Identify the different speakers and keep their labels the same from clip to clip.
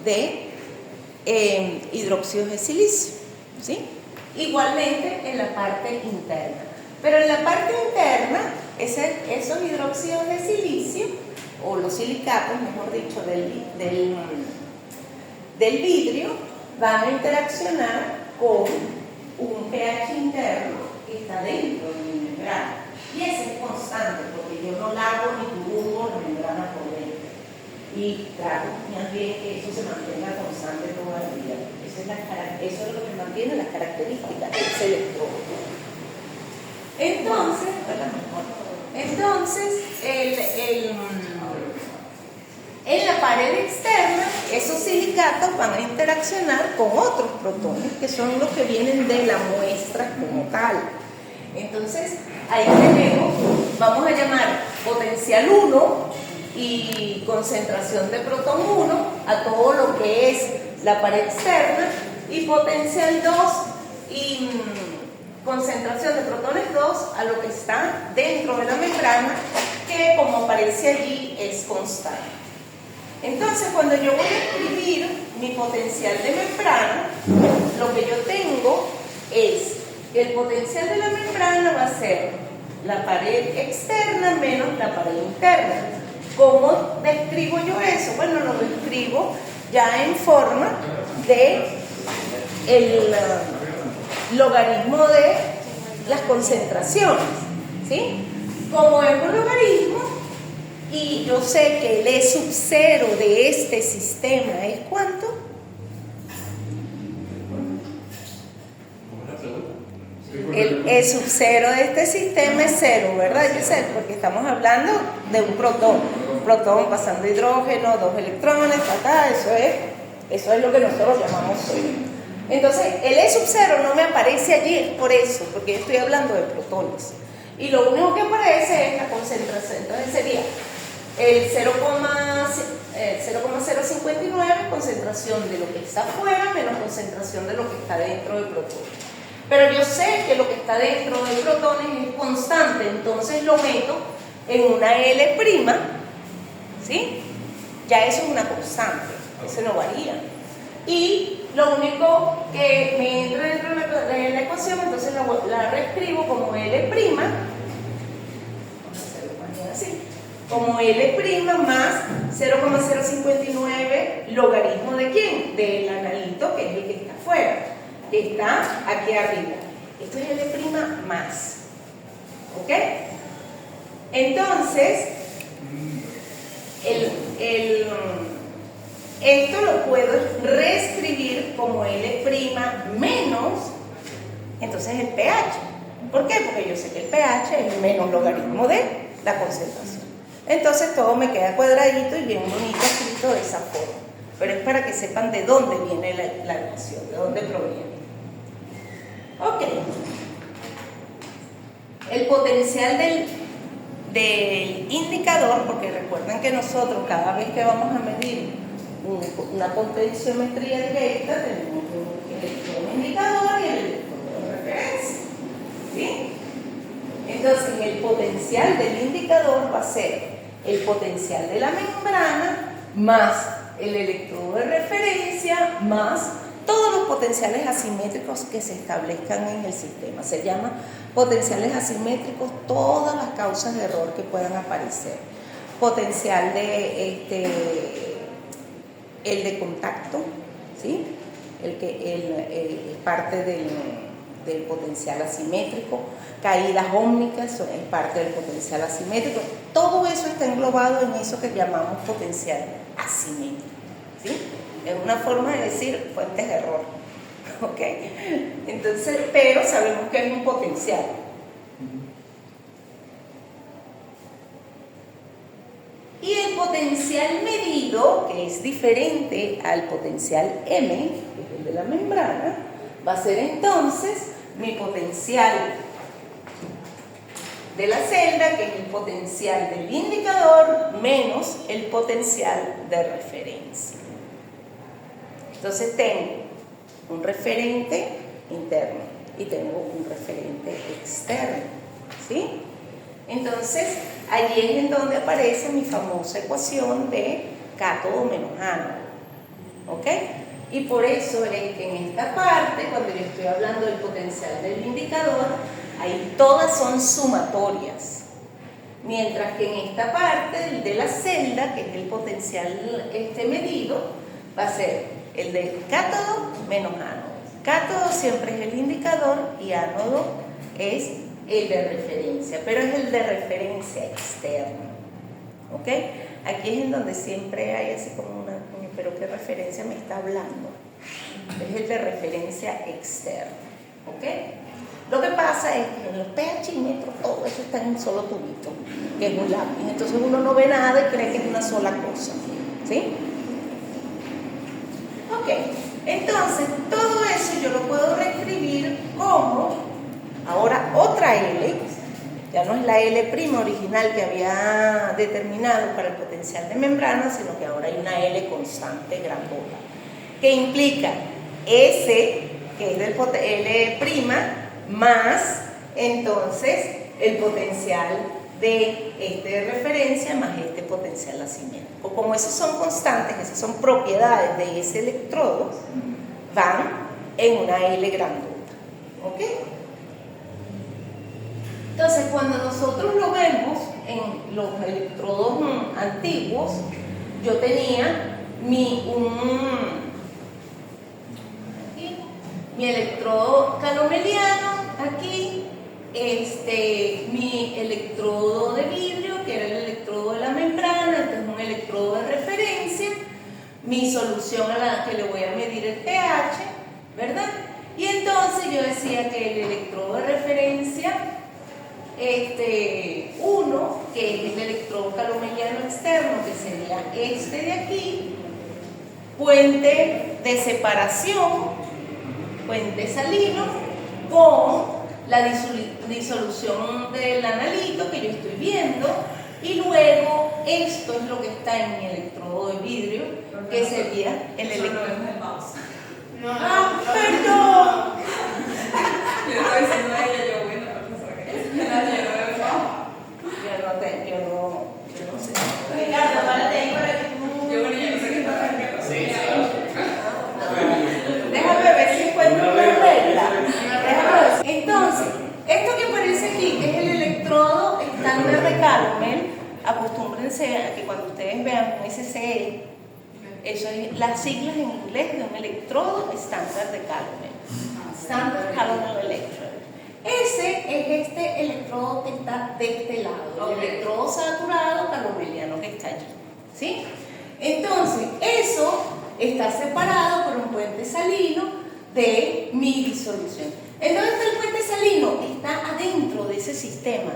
Speaker 1: de hidróxidos de silicio, ¿sí? Igualmente en la parte interna. Pero en la parte interna, esos hidróxidos de silicio, o los silicatos, mejor dicho, del vidrio, van a interaccionar con un pH interno que está dentro de mi membrana. Y ese es constante, porque yo no lavo ni turbo la membrana por dentro. Y trato más bien que eso se mantenga constante toda la vida. Eso es lo que mantiene las características de ese electrodo. Entonces, en la pared externa, esos silicatos van a interaccionar con otros protones, que son los que vienen de la muestra como tal. Entonces, ahí tenemos, vamos a llamar potencial 1 y concentración de protón 1 a todo lo que es la pared externa, y potencial 2 y concentración de protones 2 a lo que está dentro de la membrana, que como aparece allí es constante. Entonces, cuando yo voy a escribir mi potencial de membrana, lo que yo tengo es que el potencial de la membrana va a ser la pared externa menos la pared interna. ¿Cómo describo yo eso? Bueno, lo describo ya en forma de el logaritmo de las concentraciones, ¿sí? Como es un logaritmo y yo sé que el E sub 0 de este sistema es ¿cuánto? El E sub 0 de este sistema es 0, ¿verdad? Porque estamos hablando de un protón pasando hidrógeno, 2 electrones, eso es lo que nosotros llamamos sodio. Entonces, el E sub 0 no me aparece allí, es por eso, porque yo estoy hablando de protones. Y lo único que aparece es la concentración. Entonces sería el 0,059, concentración de lo que está afuera, menos concentración de lo que está dentro del protón. Pero yo sé que lo que está dentro del protón es constante, entonces lo meto en una L', ¿sí? Ya eso es una constante, eso no varía. Y lo único que me entra dentro de la ecuación, entonces la reescribo como L', vamos a hacerlo más bien así, como L' más 0,059 logaritmo ¿de quién? Del analito, que es el que está afuera, que está aquí arriba. Esto es L' más, ¿ok? Entonces, esto lo puedo reescribir como L' menos, entonces el pH. ¿Por qué? Porque yo sé que el pH es el menos logaritmo de la concentración. Entonces todo me queda cuadradito y bien bonito escrito de esa forma. Pero es para que sepan de dónde viene la ecuación, de dónde proviene. Ok. El potencial del indicador, porque recuerden que nosotros cada vez que vamos a medir una potenciometría directa tenemos el electrón indicador y el electrón de referencia, ¿sí? Entonces el potencial del indicador va a ser el potencial de la membrana más el electrodo de referencia más todos los potenciales asimétricos que se establezcan en el sistema. Se llama potenciales asimétricos todas las causas de error que puedan aparecer. Potencial el de contacto, ¿sí? El parte del potencial asimétrico, caídas ómnicas es parte del potencial asimétrico. Todo eso está englobado en eso que llamamos potencial asimétrico, ¿sí? Es una forma de decir fuentes de error, ¿ok? Entonces, pero sabemos que es un potencial. Y el potencial medido, que es diferente al potencial M, que es el de la membrana, va a ser entonces mi potencial de la celda, que es el potencial del indicador, menos el potencial de referencia. Entonces tengo un referente interno y tengo un referente externo, ¿sí? Entonces, allí es en donde aparece mi famosa ecuación de cátodo menos ánodo, ¿ok? Y por eso es que en esta parte, cuando yo estoy hablando del potencial del indicador, ahí todas son sumatorias. Mientras que en esta parte, el de la celda, que es el potencial medido, va a ser el de cátodo menos ánodo. Cátodo siempre es el indicador y ánodo es el de referencia, pero es el de referencia externa. ¿Ok? Aquí es en donde siempre hay así como una, pero ¿qué referencia me está hablando? Es el de referencia externa. ¿Ok? Lo que pasa es que en los pHímetros todo eso está en un solo tubito, que es un lápiz. Entonces uno no ve nada y cree que es una sola cosa. ¿Sí? Ok. Entonces todo eso yo lo puedo reescribir como ahora otra L. Ya no es la L' original que había determinado para el potencial de membrana, sino que ahora hay una L constante grandota, que implica S, que es del L', más entonces el potencial de referencia más este potencial asimétrico. Como esos son constantes, esas son propiedades de ese electrodo, van en una L grandota. ¿Ok? Entonces, cuando nosotros lo vemos en los electrodos antiguos, yo tenía mi electrodo calomeliano aquí, mi electrodo de vidrio, que era el electrodo de la membrana, este es un electrodo de referencia, mi solución a la que le voy a medir el pH, ¿verdad? Y entonces yo decía que el electrodo de referencia 1, que es el electrodo calomeliano externo, que sería este de aquí, puente de separación, puente salino, con la disolución del analito que yo estoy viendo, y luego esto es lo que está en mi electrodo de vidrio, que sería el electrodo. ¡Ah, perdón!
Speaker 2: Yo estaba diciendo a ella, yo, bueno,
Speaker 1: Yo no sé. Ricardo, párate ahí para que tú.
Speaker 2: yo, bueno, yo no sé qué está haciendo.
Speaker 3: Sí.
Speaker 1: Déjame ver si encuentro una regla. Entonces, esto que aparece aquí, que es el electrodo estándar de Calomel, acostúmbrense a que cuando ustedes vean un SCE, eso es las siglas en inglés de un electrodo estándar de Calomel. Standard Calomel Electrode. Ese es este electrodo que está de este lado, el electrodo saturado calomeliano que está allí. ¿Sí? Entonces, eso está separado por un puente salino de mi disolución. ¿En dónde está el puente salino? Está adentro de ese sistema,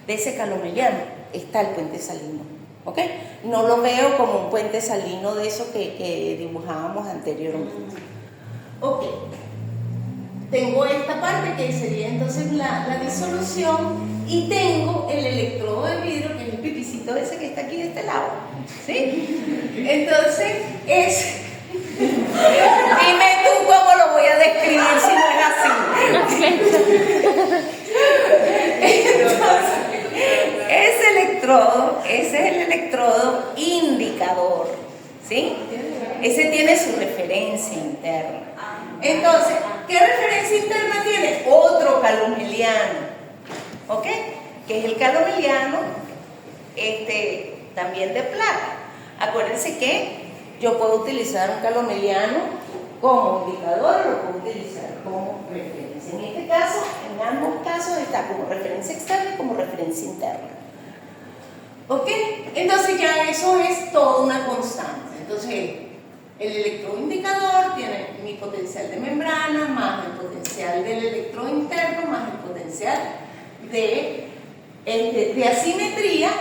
Speaker 1: de ese calomeliano, está el puente salino. ¿Ok? No lo veo como un puente salino de eso que dibujábamos anteriormente. Ok. Tengo esta parte que sería entonces la disolución, y tengo el electrodo de vidrio, que es el pipicito ese que está aquí de este lado. ¿Sí? Entonces, dime tú cómo lo voy a describir si no es así. Entonces, ese es el electrodo indicador. ¿Sí? Ese tiene su referencia interna. Entonces, ¿qué referencia interna tiene? Otro calomeliano, ¿ok? Que es el calomeliano también de plata. Acuérdense que yo puedo utilizar un calomeliano como indicador o lo puedo utilizar como referencia. En este caso, en ambos casos está como referencia externa y como referencia interna. ¿Ok? Entonces ya eso es toda una constante. Entonces, el electrodo indicador tiene mi potencial de membrana más el potencial del electrodo interno más el potencial de asimetría,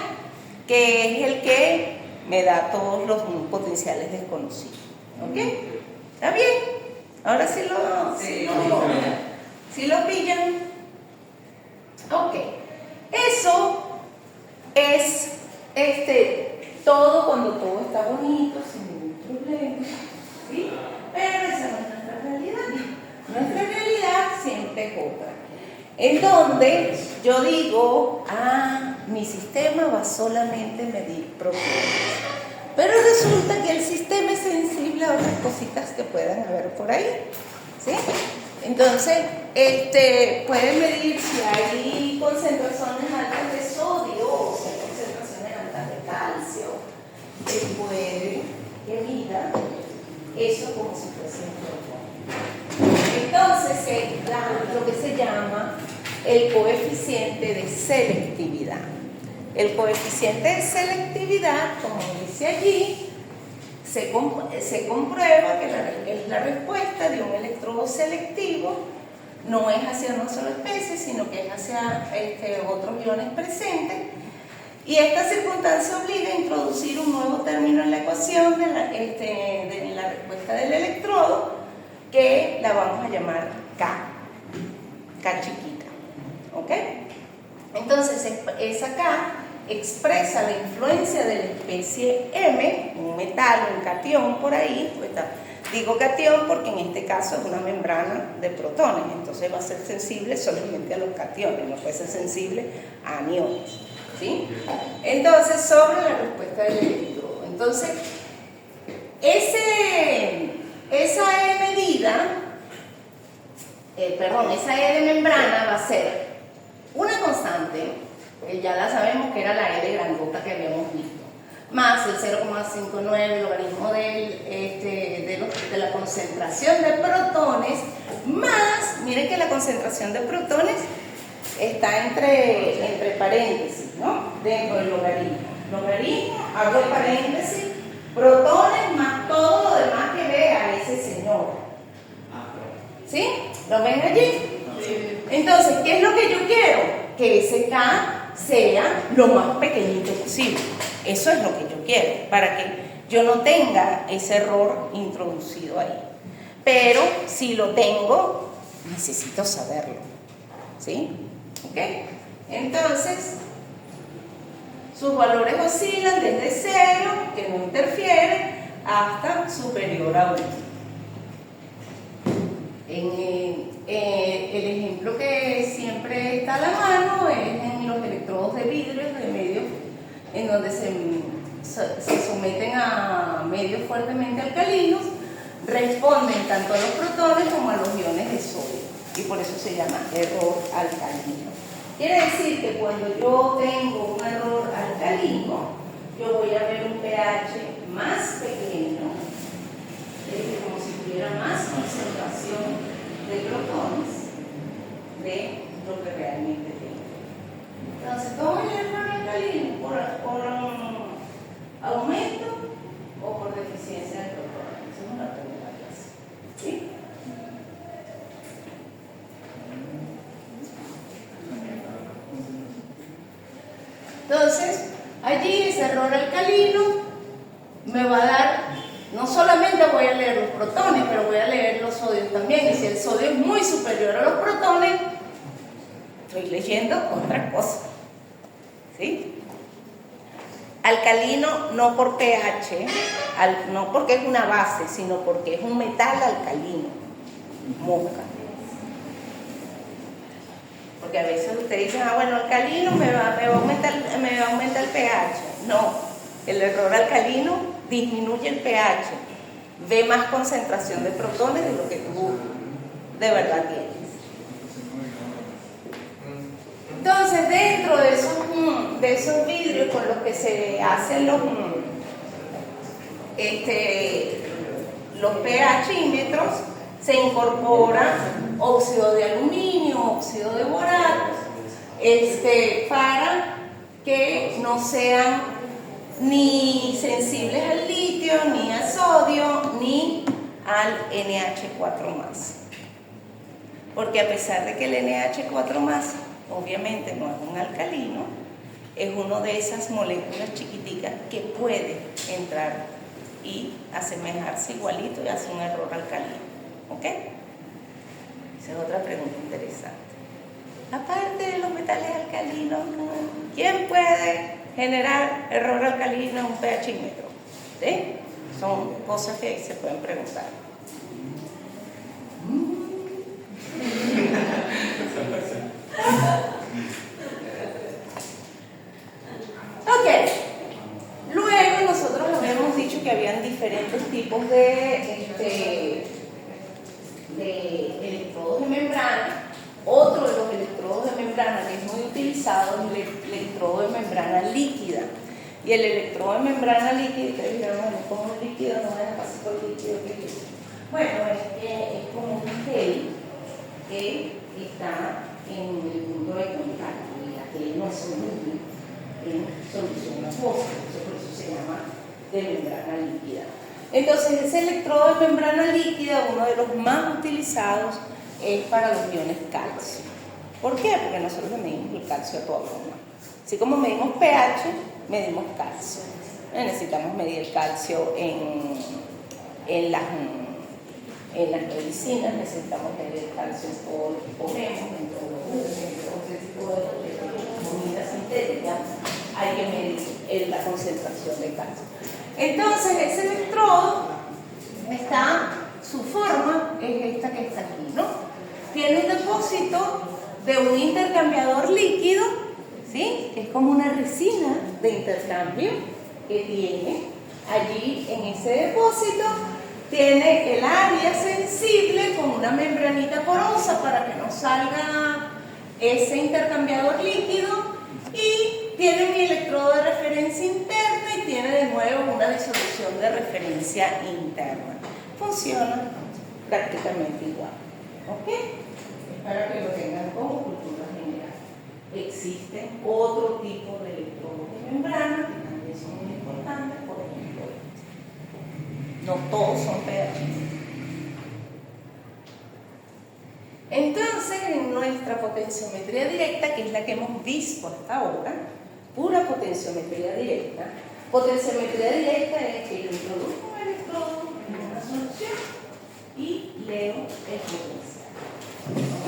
Speaker 1: que es el que me da todos los potenciales desconocidos. ¿Ok? ¿Está bien? Ahora sí lo pillan. Ok. Eso es todo cuando todo está bonito, sin ningún problema. ¿Sí? Pero esa no es nuestra realidad. Nuestra realidad siempre es otra. En donde yo digo, mi sistema va solamente a medir protones. Pero resulta que el sistema es sensible a otras cositas que puedan haber por ahí, ¿sí? Entonces, pueden medir si hay concentraciones altas de sodio o si hay concentraciones altas de calcio, puede que mida eso como si fuese un protón. Entonces, es lo que se llama el coeficiente de selectividad. El coeficiente de selectividad, como dice allí, se comprueba que es la respuesta de un electrodo selectivo, no es hacia una sola especie, sino que es hacia otros iones presentes, y esta circunstancia obliga a introducir un nuevo término en la ecuación de la respuesta del electrodo, que la vamos a llamar K chiquita, ¿ok? Entonces, esa K expresa la influencia de la especie M, un metal, un catión por ahí, pues digo catión porque en este caso es una membrana de protones, entonces va a ser sensible solamente a los cationes, no puede ser sensible a aniones, ¿sí? Entonces, sobre la respuesta del electrodo. Entonces, esa E medida, esa E de membrana va a ser una constante, que ya la sabemos que era la E de grandota que habíamos visto, más el 0,59 logaritmo de la concentración de protones, más, miren que la concentración de protones está entre paréntesis, ¿no? Dentro del logaritmo. Logaritmo, abro paréntesis, protones más todo lo demás que vea ese señor. ¿Sí? ¿Lo ven allí? Entonces, ¿qué es lo que yo quiero? Que ese K sea lo más pequeñito posible. Eso es lo que yo quiero, para que yo no tenga ese error introducido ahí. Pero si lo tengo, necesito saberlo, ¿sí? ¿Ok? Entonces, sus valores oscilan desde 0, que no interfiere, hasta superior a 1. El ejemplo que siempre está a la mano es en los electrodos de vidrio de medios en donde se someten a medios fuertemente alcalinos, responden tanto a los protones como a los iones de sodio, y por eso se llama error alcalino. Quiere decir que cuando yo tengo un error alcalino, yo voy a ver un pH más pequeño, como si tuviera más concentración de protones de lo que realmente tengo. Entonces, ¿cómo es el error alcalino? ¿Por aumento o por deficiencia de protones? Esa es una primera clase. ¿Sí? Entonces, allí ese error alcalino me va a dar, no solamente voy a leer los protones, pero voy a leer los sodios también. Y si el sodio es muy superior a los protones, estoy leyendo otra cosa. ¿Sí? Alcalino no por pH, no porque es una base, sino porque es un metal alcalino. Mosca. Porque a veces ustedes dicen, bueno, alcalino me va a aumentar el pH. No, el error alcalino disminuye el pH, ve más concentración de protones de lo que tú de verdad tienes. Entonces, dentro de esos vidrios con los que se hacen los pHímetros, se incorpora óxido de aluminio, óxido de borato, para que no sean ni sensibles al litio, ni al sodio, ni al NH4+. Porque a pesar de que el NH4+, obviamente no es un alcalino, es una de esas moléculas chiquiticas que puede entrar y asemejarse igualito y hacer un error alcalino. ¿Ok? Esa es otra pregunta interesante. Aparte de los metales alcalinos, ¿quién puede generar error alcalino en un pHímetro? ¿Sí? Son cosas que se pueden preguntar. Ok. Luego nosotros habíamos dicho que habían diferentes tipos de electrodos de membrana. Otro de los electrodos de membrana que es muy utilizado es el electrodo de membrana líquida. Y el electrodo de membrana líquida, ustedes dirán, bueno, como un líquido, no es básico líquido, ¿qué es eso? Bueno, es como un gel que está en el punto de contacto, y la gel no es soluble en solución acuosa, por eso se llama de membrana líquida. Entonces, ese electrodo de membrana líquida, uno de los más utilizados, es para los iones calcio. ¿Por qué? Porque nosotros le medimos el calcio a toda broma. Así como medimos pH, medimos calcio. Necesitamos medir el calcio en las medicinas, necesitamos medir el calcio en todo lo que comemos, en todo ese tipo de comida sintética, hay que medir la concentración de calcio. Entonces, ese electrodo su forma es esta que está aquí, ¿no? Tiene un depósito de un intercambiador líquido, ¿sí? Que es como una resina de intercambio que tiene allí en ese depósito. Tiene el área sensible con una membranita porosa para que no salga ese intercambiador líquido, y tiene un electrodo de referencia interna y tiene de nuevo una disolución de referencia interna. Funciona prácticamente igual. ¿Ok? Es para que lo tengan como cultura general. Existen otro tipo de electrodos de membrana que también son muy importantes, por ejemplo, no todos son pH. Entonces, en nuestra potenciometría directa, que es la que hemos visto hasta ahora, pura potenciometría directa. Potenciometría directa es que yo introduzco un electrodo en una solución y leo el potencial. ¿Ok?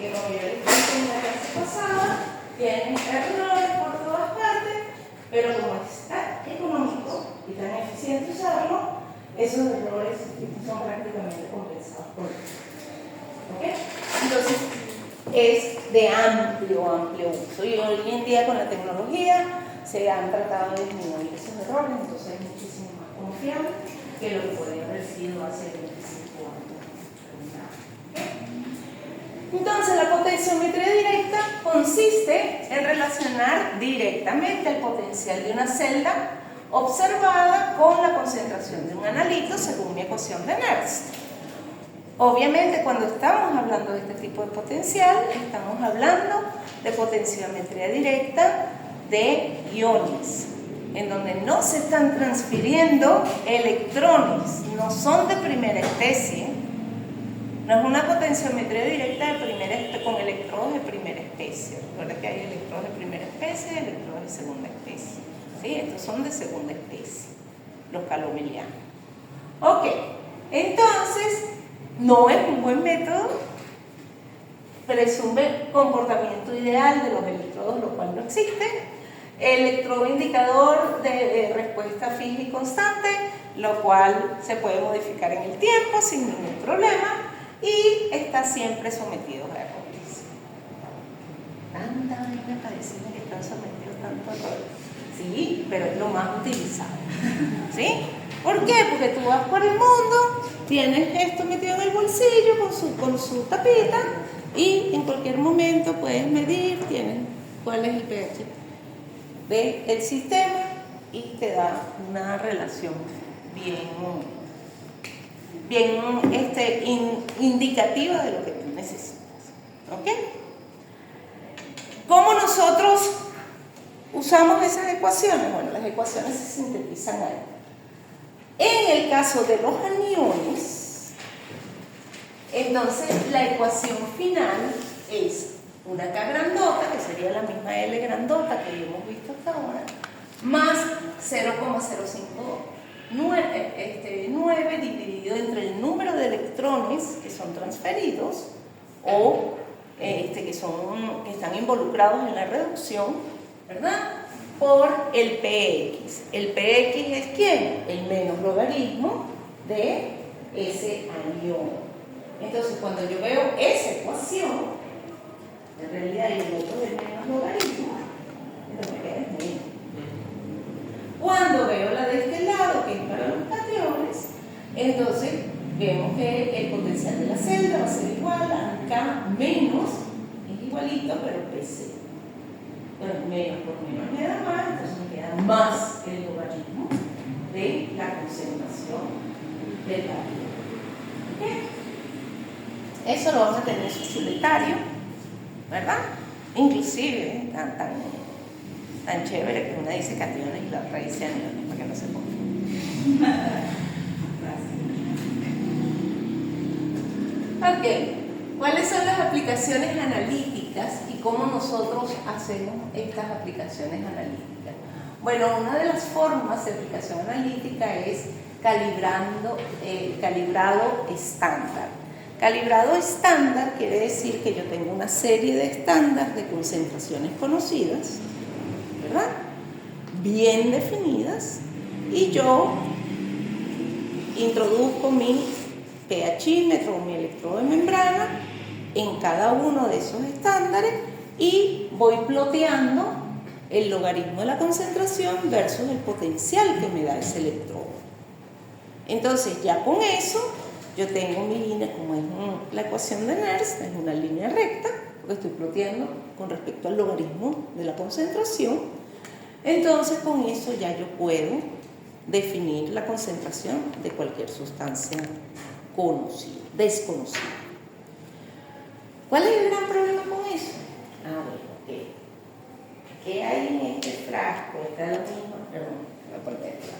Speaker 1: Que como yo les dije en la clase pasada, tienen errores por todas partes, pero como es tan económico y tan eficiente usarlo, esos errores son prácticamente compensados por eso. ¿Ok? Entonces, es de amplio uso, y hoy en día con la tecnología se han tratado de disminuir esos errores, entonces es muchísimo más confiable que lo que podría haber sido hace 25 años. ¿Okay? Entonces, la potenciometría directa consiste en relacionar directamente el potencial de una celda observada con la concentración de un analito según mi ecuación de Nernst. Obviamente, cuando estamos hablando de este tipo de potencial, estamos hablando de potenciometría directa de iones, en donde no se están transfiriendo electrones, no son de primera especie, no es una potenciometría directa con electrodos de primera especie. Recuerda que hay electrodos de primera especie y electrodos de segunda especie. ¿Sí? Estos son de segunda especie, los calomelianos. Ok, entonces, no es un buen método, presume el comportamiento ideal de los electrodos, lo cual no existe. Electrodo indicador de respuesta fija y constante, lo cual se puede modificar en el tiempo sin ningún problema, y está siempre sometido a errores. Tanta vez me parece que están sometidos a tantos errores. Sí, pero es lo más utilizado. ¿Sí? ¿Por qué? Porque tú vas por el mundo, tienes esto metido en el bolsillo con su tapita, y en cualquier momento puedes medir, tienes cuál es el pH del sistema, y te da una relación indicativa de lo que tú necesitas. ¿Ok? ¿Cómo nosotros usamos esas ecuaciones? Bueno, las ecuaciones se sintetizan ahí. En el caso de los aniones, entonces la ecuación final es una K grandota, que sería la misma L grandota que hemos visto hasta ahora, más 0,059 dividido entre el número de electrones que son transferidos o que están involucrados en la reducción, ¿verdad?, por el PX. El PX es ¿quién? El menos logaritmo de ese anión. Entonces, cuando yo veo esa ecuación, en realidad el otro es el menos logaritmo, entonces me queda menos. Cuando veo la de este lado, que es para los cationes, Entonces, vemos que el potencial de la celda va a ser igual a K menos, es igualito, pero PC. Bueno, menos por menos me da más, entonces me queda más el logaritmo de la concentración del área. ¿Okay? Eso lo van a tener en su chuletario, ¿verdad? Inclusive, tan chévere que una dice cationes y la otra dice aniones, para que no se pongan. Ok, ¿cuáles son las aplicaciones analíticas y cómo nosotros hacemos estas aplicaciones analíticas? Bueno, una de las formas de aplicación analítica es calibrado estándar. Calibrado estándar quiere decir que yo tengo una serie de estándares de concentraciones conocidas, ¿verdad? Bien definidas, y yo introduzco mi pHímetro o mi electrodo de membrana en cada uno de esos estándares y voy ploteando el logaritmo de la concentración versus el potencial que me da ese electrodo. Entonces, ya con eso, yo tengo mi línea, como es la ecuación de Nernst, es una línea recta, porque estoy ploteando con respecto al logaritmo de la concentración. Entonces, con eso ya yo puedo definir la concentración de cualquier sustancia desconocida. ¿Cuál es el gran problema con eso? Bueno, ¿qué hay en este frasco? Está lo mismo, perdón, voy a poner acá.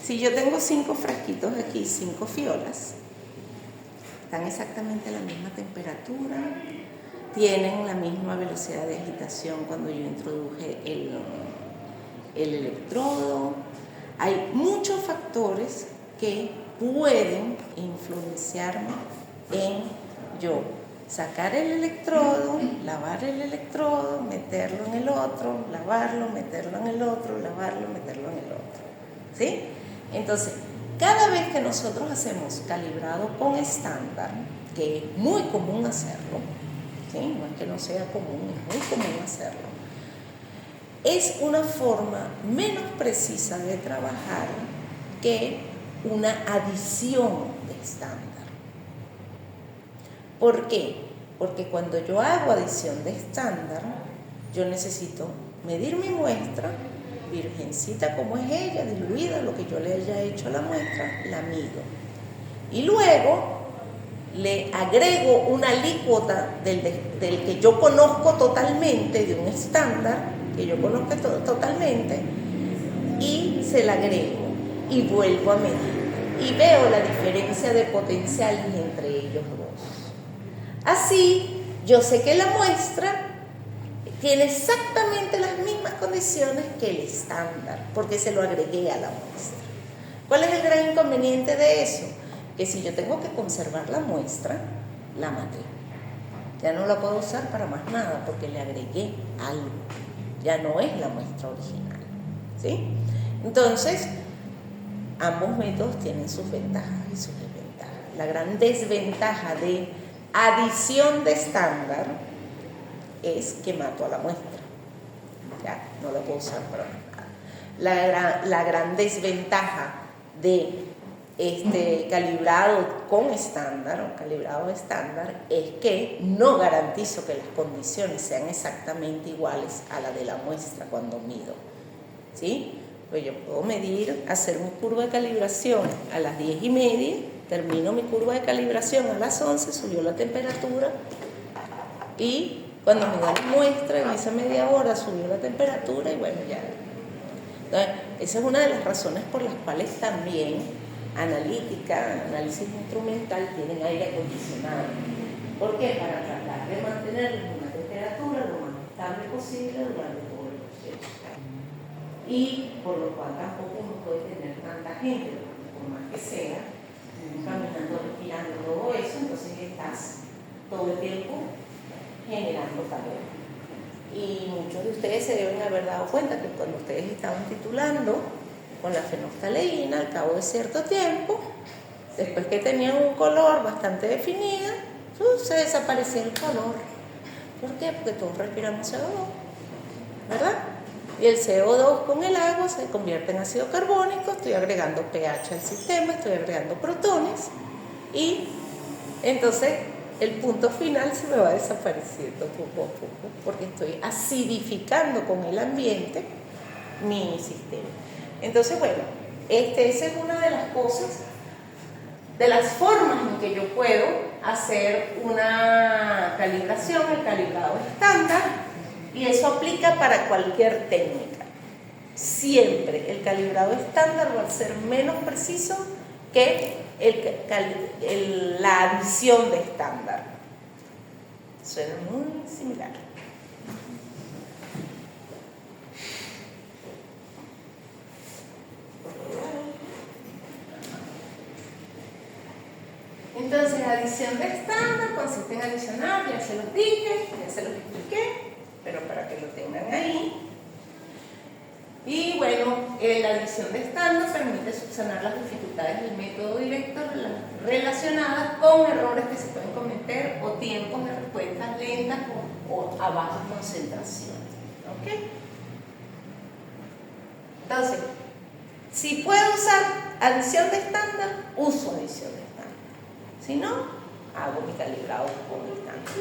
Speaker 1: Si yo tengo 5 frasquitos aquí, 5 fiolas, están exactamente a la misma temperatura, tienen la misma velocidad de agitación cuando yo introduje el electrodo. Hay muchos factores que pueden influenciarme en yo sacar el electrodo, lavar el electrodo, meterlo en el otro, lavarlo, meterlo en el otro, lavarlo, meterlo en el otro. ¿Sí? Entonces, cada vez que nosotros hacemos calibrado con estándar, que es muy común hacerlo, ¿sí? No es que no sea común, es muy común hacerlo, es una forma menos precisa de trabajar que una adición de estándar. ¿Por qué? Porque cuando yo hago adición de estándar, yo necesito medir mi muestra, virgencita como es ella, diluida, lo que yo le haya hecho a la muestra, la mido. Y luego le agrego una alícuota del que yo conozco totalmente, de un estándar que yo conozco totalmente, y se la agrego y vuelvo a medir. Y veo la diferencia de potenciales entre ellos dos. Así, yo sé que la muestra tiene exactamente las mismas condiciones que el estándar, porque se lo agregué a la muestra. ¿Cuál es el gran inconveniente de eso? Que si yo tengo que conservar la muestra, la maté. Ya no la puedo usar para más nada, porque le agregué algo. Ya no es la muestra original. ¿Sí? Entonces, ambos métodos tienen sus ventajas y sus desventajas. La gran desventaja de adición de estándar es que mato a la muestra. Ya, no la puedo usar para nada. La gran desventaja de calibrado con estándar o calibrado estándar es que no garantizo que las condiciones sean exactamente iguales a la de la muestra cuando mido. ¿Sí? Pues yo puedo medir, hacer mi curva de calibración a las 10:30, termino mi curva de calibración a las 11, subió la temperatura y cuando me da la muestra en esa media hora subió la temperatura y bueno, ya. Entonces, esa es una de las razones por las cuales también analítica, análisis instrumental tienen aire acondicionado. ¿Por qué? Para tratar de mantener una temperatura lo más estable posible durante todo el proceso. Y por lo cual tampoco uno puede tener tanta gente, por más que sea, caminando, respirando, todo eso, entonces estás todo el tiempo generando calor. Y muchos de ustedes se deben haber dado cuenta que cuando ustedes estaban titulando con la fenolftaleína, al cabo de cierto tiempo, después que tenían un color bastante definido, se desaparecía el color. ¿Por qué? Porque todos respiramos CO2, ¿verdad? y el CO2 con el agua se convierte en ácido carbónico, estoy agregando pH al sistema, estoy agregando protones y entonces el punto final se me va desapareciendo poco a poco porque estoy acidificando con el ambiente mi sistema. Entonces, bueno, esa es una de las cosas, de las formas en que yo puedo hacer una calibración, el calibrado estándar, y eso aplica para cualquier técnica. Siempre el calibrado estándar va a ser menos preciso que la adición de estándar. Suena muy similar. Entonces, la adición de estándar consiste en adicionar, ya se los dije, ya se los expliqué, pero para que lo tengan ahí. Y bueno, la adición de estándar permite subsanar las dificultades del método directo relacionadas con errores que se pueden cometer o tiempos de respuestas lentas o a baja concentración. ¿Ok? Entonces, si puedo usar adición de estándar, uso adición de estándar. Si no, hago mi calibrado con estándar.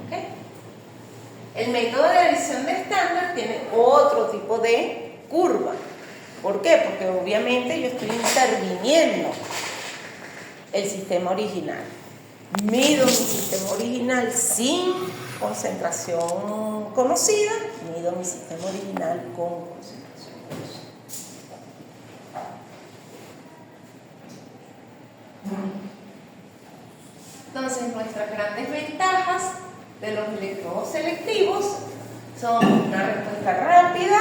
Speaker 1: ¿Ok? El método de adición de estándar tiene otro tipo de curva. ¿Por qué? Porque obviamente yo estoy interviniendo el sistema original. Mido mi sistema original sin concentración conocida, mido mi sistema original con concentración conocida. Entonces, nuestras grandes ventajas de los electrodos selectivos son una respuesta rápida,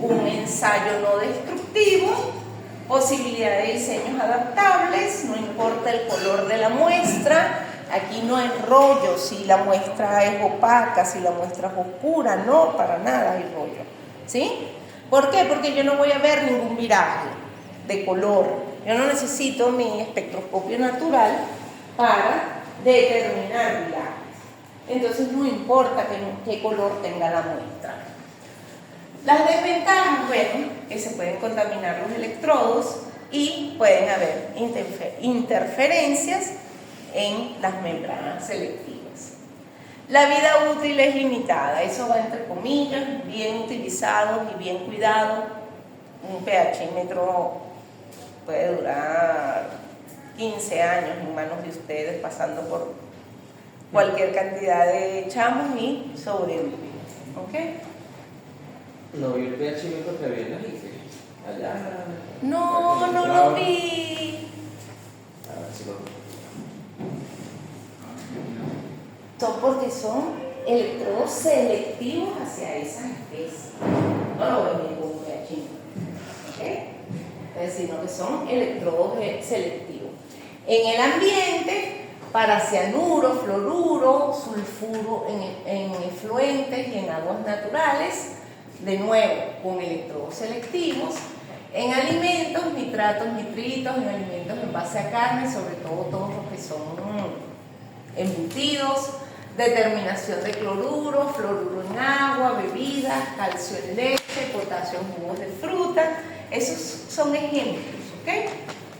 Speaker 1: un ensayo no destructivo, posibilidad de diseños adaptables, no importa el color de la muestra, aquí no hay rollo si la muestra es opaca, si la muestra es oscura, no, para nada hay rollo, ¿sí? ¿Por qué? Porque yo no voy a ver ningún viraje de color, yo no necesito mi espectroscopio natural para determinar virajes. Entonces no importa qué color tenga la muestra. Las desventajas, bueno, que se pueden contaminar los electrodos y pueden haber interferencias en las membranas selectivas. La vida útil es limitada, eso va entre comillas, bien utilizado y bien cuidado. Un pHímetro puede durar 15 años en manos de ustedes, pasando por cualquier cantidad de chamos y sobreviven. ¿Ok?
Speaker 3: No vi el pHímetro que había en la IFE. Allá.
Speaker 1: No lo vi.
Speaker 3: A ver si lo
Speaker 1: Son porque son electrodos selectivos hacia esas especies. No lo veo en ningún pHímetro. ¿Ok? Sino que son electrodos selectivos. En el ambiente, para cianuro, fluoruro, sulfuro en efluentes y en aguas naturales, de nuevo con electrodos selectivos. En alimentos, nitratos, nitritos, en alimentos en base a carne, sobre todo todos los que son embutidos, determinación de cloruro, fluoruro en agua, bebidas, calcio en leche, potasio en jugos de fruta. Esos son ejemplos, ¿ok?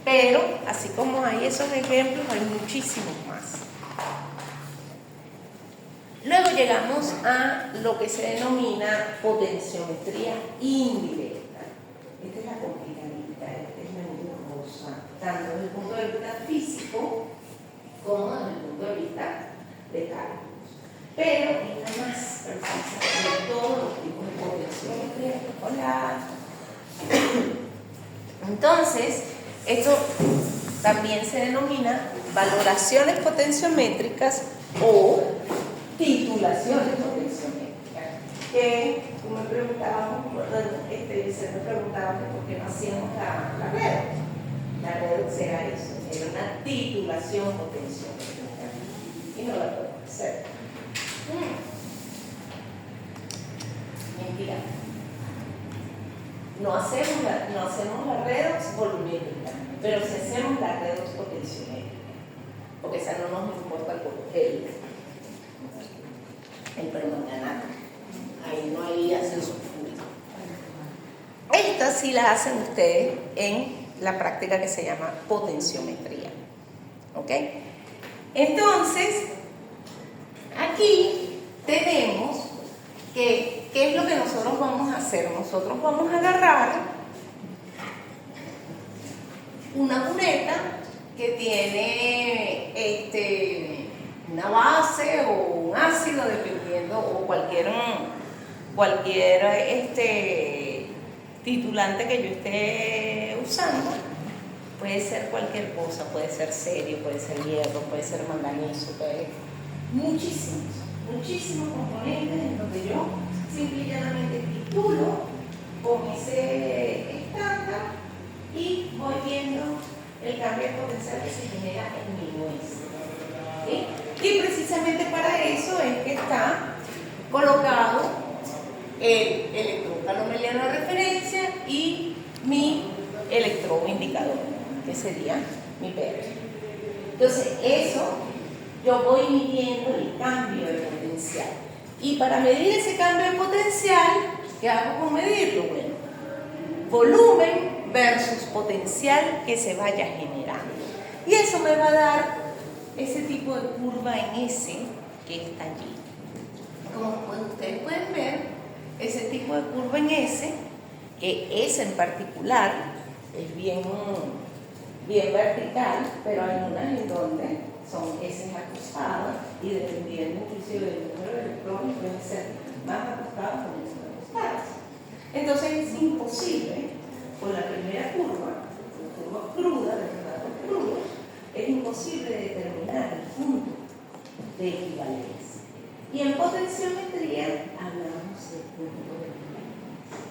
Speaker 1: Pero, así como hay esos ejemplos, hay muchísimos más. Luego llegamos a lo que se denomina potenciometría indirecta. Esta es la complicadita, esta es la engorrosa, tanto desde el punto de vista físico como desde el punto de vista de cálculos. Pero es la más precisa de todos los tipos de potenciometría. Hola. Entonces, esto también se denomina valoraciones potenciométricas o titulaciones potenciométricas. Que tú me preguntabas, se me preguntaba por qué no hacíamos la red. La red era eso, era una titulación potenciométrica. Y no la podemos hacer. Mentira. No hacemos la redox volumétrica, pero si hacemos la redox potenciométrica, porque esa no nos importa el permanganato. Ahí no hay ácido sulfúrico. esta sí la hacen ustedes en la práctica que se llama potenciometría. ¿Ok? Entonces, aquí tenemos que, ¿qué es lo que nosotros vamos a hacer? Nosotros vamos a agarrar una cuneta que tiene una base o un ácido, dependiendo, o cualquier titulante que yo esté usando. Puede ser cualquier cosa, puede ser serio, puede ser hierro, puede ser manganeso, puede muchísimos componentes en donde yo simple y llanamente titulo con ese estándar y voy viendo el cambio de potencial que se genera en mi muestra. ¿Sí? Y precisamente para eso es que está colocado el electrocalomeliano de referencia y mi electrodo indicador, que sería mi pH. Entonces, eso yo voy midiendo el cambio de potencial. Y para medir ese cambio de potencial, ¿qué hago con medirlo? Bueno, volumen versus potencial que se vaya generando. Y eso me va a dar ese tipo de curva en S que está allí. Como ustedes pueden ver, ese tipo de curva en S, que S en particular es bien vertical, pero hay unas en donde son S acostadas y dependiendo inclusive del número de electrones pueden ser más acostadas o menos acostadas. Entonces es imposible, con la primera curva, la curva cruda, de los datos crudos, es imposible determinar el punto de equivalencia. Y en potenciometría hablamos del punto de equivalencia.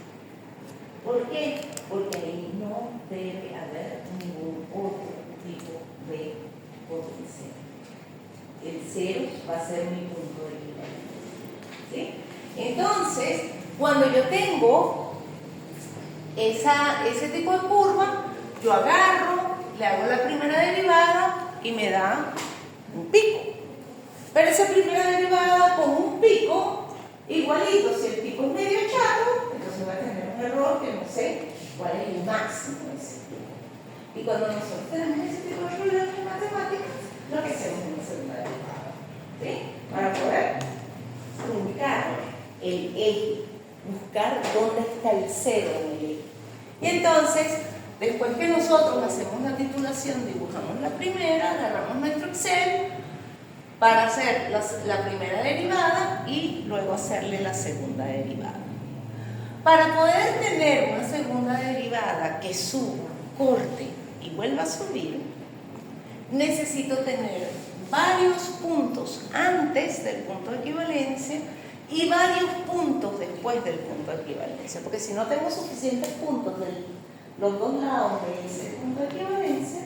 Speaker 1: ¿Por qué? Porque ahí no debe haber ningún otro tipo de potencial. El cero va a ser mi punto de equivalencia. ¿Sí? Entonces, cuando yo tengo ese tipo de curva, yo agarro, le hago la primera derivada y me da un pico. Pero esa primera derivada con un pico, igualito, si el pico es medio chato, entonces va a tener un error que no sé cuál es el máximo de ese pico. Y cuando nosotros tenemos ese tipo de problemas en matemáticas, lo que hacemos es una segunda derivada, ¿sí? Para poder ubicar el eje, buscar dónde está el cero en el eje. Y entonces, después que nosotros hacemos la titulación, dibujamos la primera, agarramos nuestro Excel para hacer la primera derivada y luego hacerle la segunda derivada. Para poder tener una segunda derivada que suba, corte y vuelva a subir, necesito tener varios puntos antes del punto de equivalencia y varios puntos después del punto de equivalencia, porque si no tengo suficientes puntos de los dos lados de ese punto de equivalencia,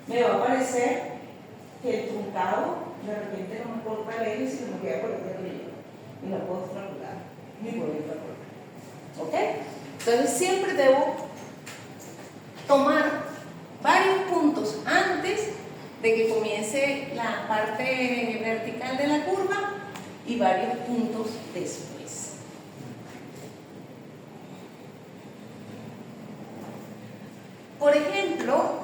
Speaker 1: me va a parecer que el truncado de repente no me corta el eje, sino me queda por el arriba y no puedo extrapolar ni puedo extrapolar. ¿Ok? Entonces siempre debo tomar varios puntos antes de que comience la parte vertical de la curva y varios puntos después. Por ejemplo,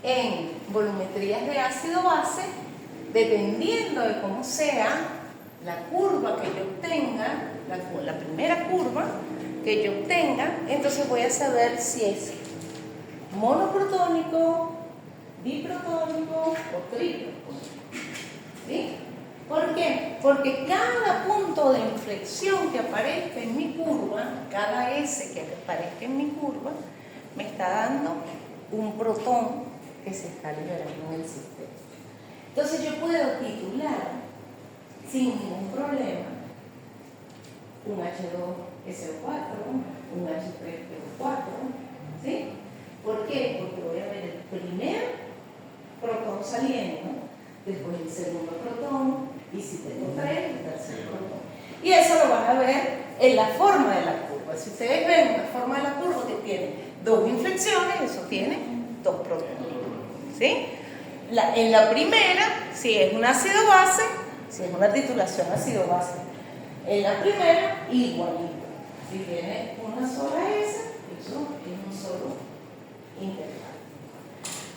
Speaker 1: en volumetrías de ácido-base, dependiendo de cómo sea la curva que yo obtenga, la primera curva que yo obtenga, entonces voy a saber si es monoprotónico, biprotónico o triprotónico. ¿Sí? ¿Por qué? Porque cada punto de inflexión que aparezca en mi curva, cada S que aparezca en mi curva, me está dando un protón que se está liberando en el sistema. Entonces yo puedo titular sin ningún problema un H2SO4, un H3PO4, ¿sí? ¿Por qué? Porque voy a ver el primer protón saliendo, después el segundo protón, y si tengo tres, el tercer protón. Y eso lo van a ver en la forma de la curva. Si ustedes ven una forma de la curva que tiene dos inflexiones, eso tiene dos protones, ¿sí? En la primera, si es un ácido-base, si es una titulación ácido-base, en la primera, igualito. Si tiene una sola S, Eso es un solo integral.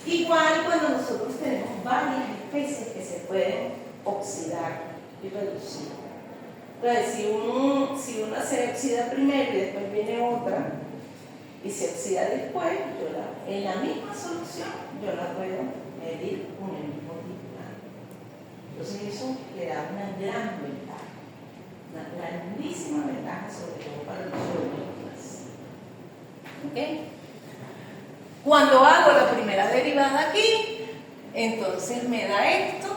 Speaker 1: Igual cuando nosotros tenemos varias especies que se pueden oxidar y reducir. Entonces, si una se oxida primero y después viene otra y se oxida después, en la misma solución yo la puedo medir con el mismo titular. Entonces eso le da una gran ventaja, una grandísima ventaja, sobre todo para los biólogos. ¿Ok? Cuando hago la primera derivada aquí, entonces me da esto,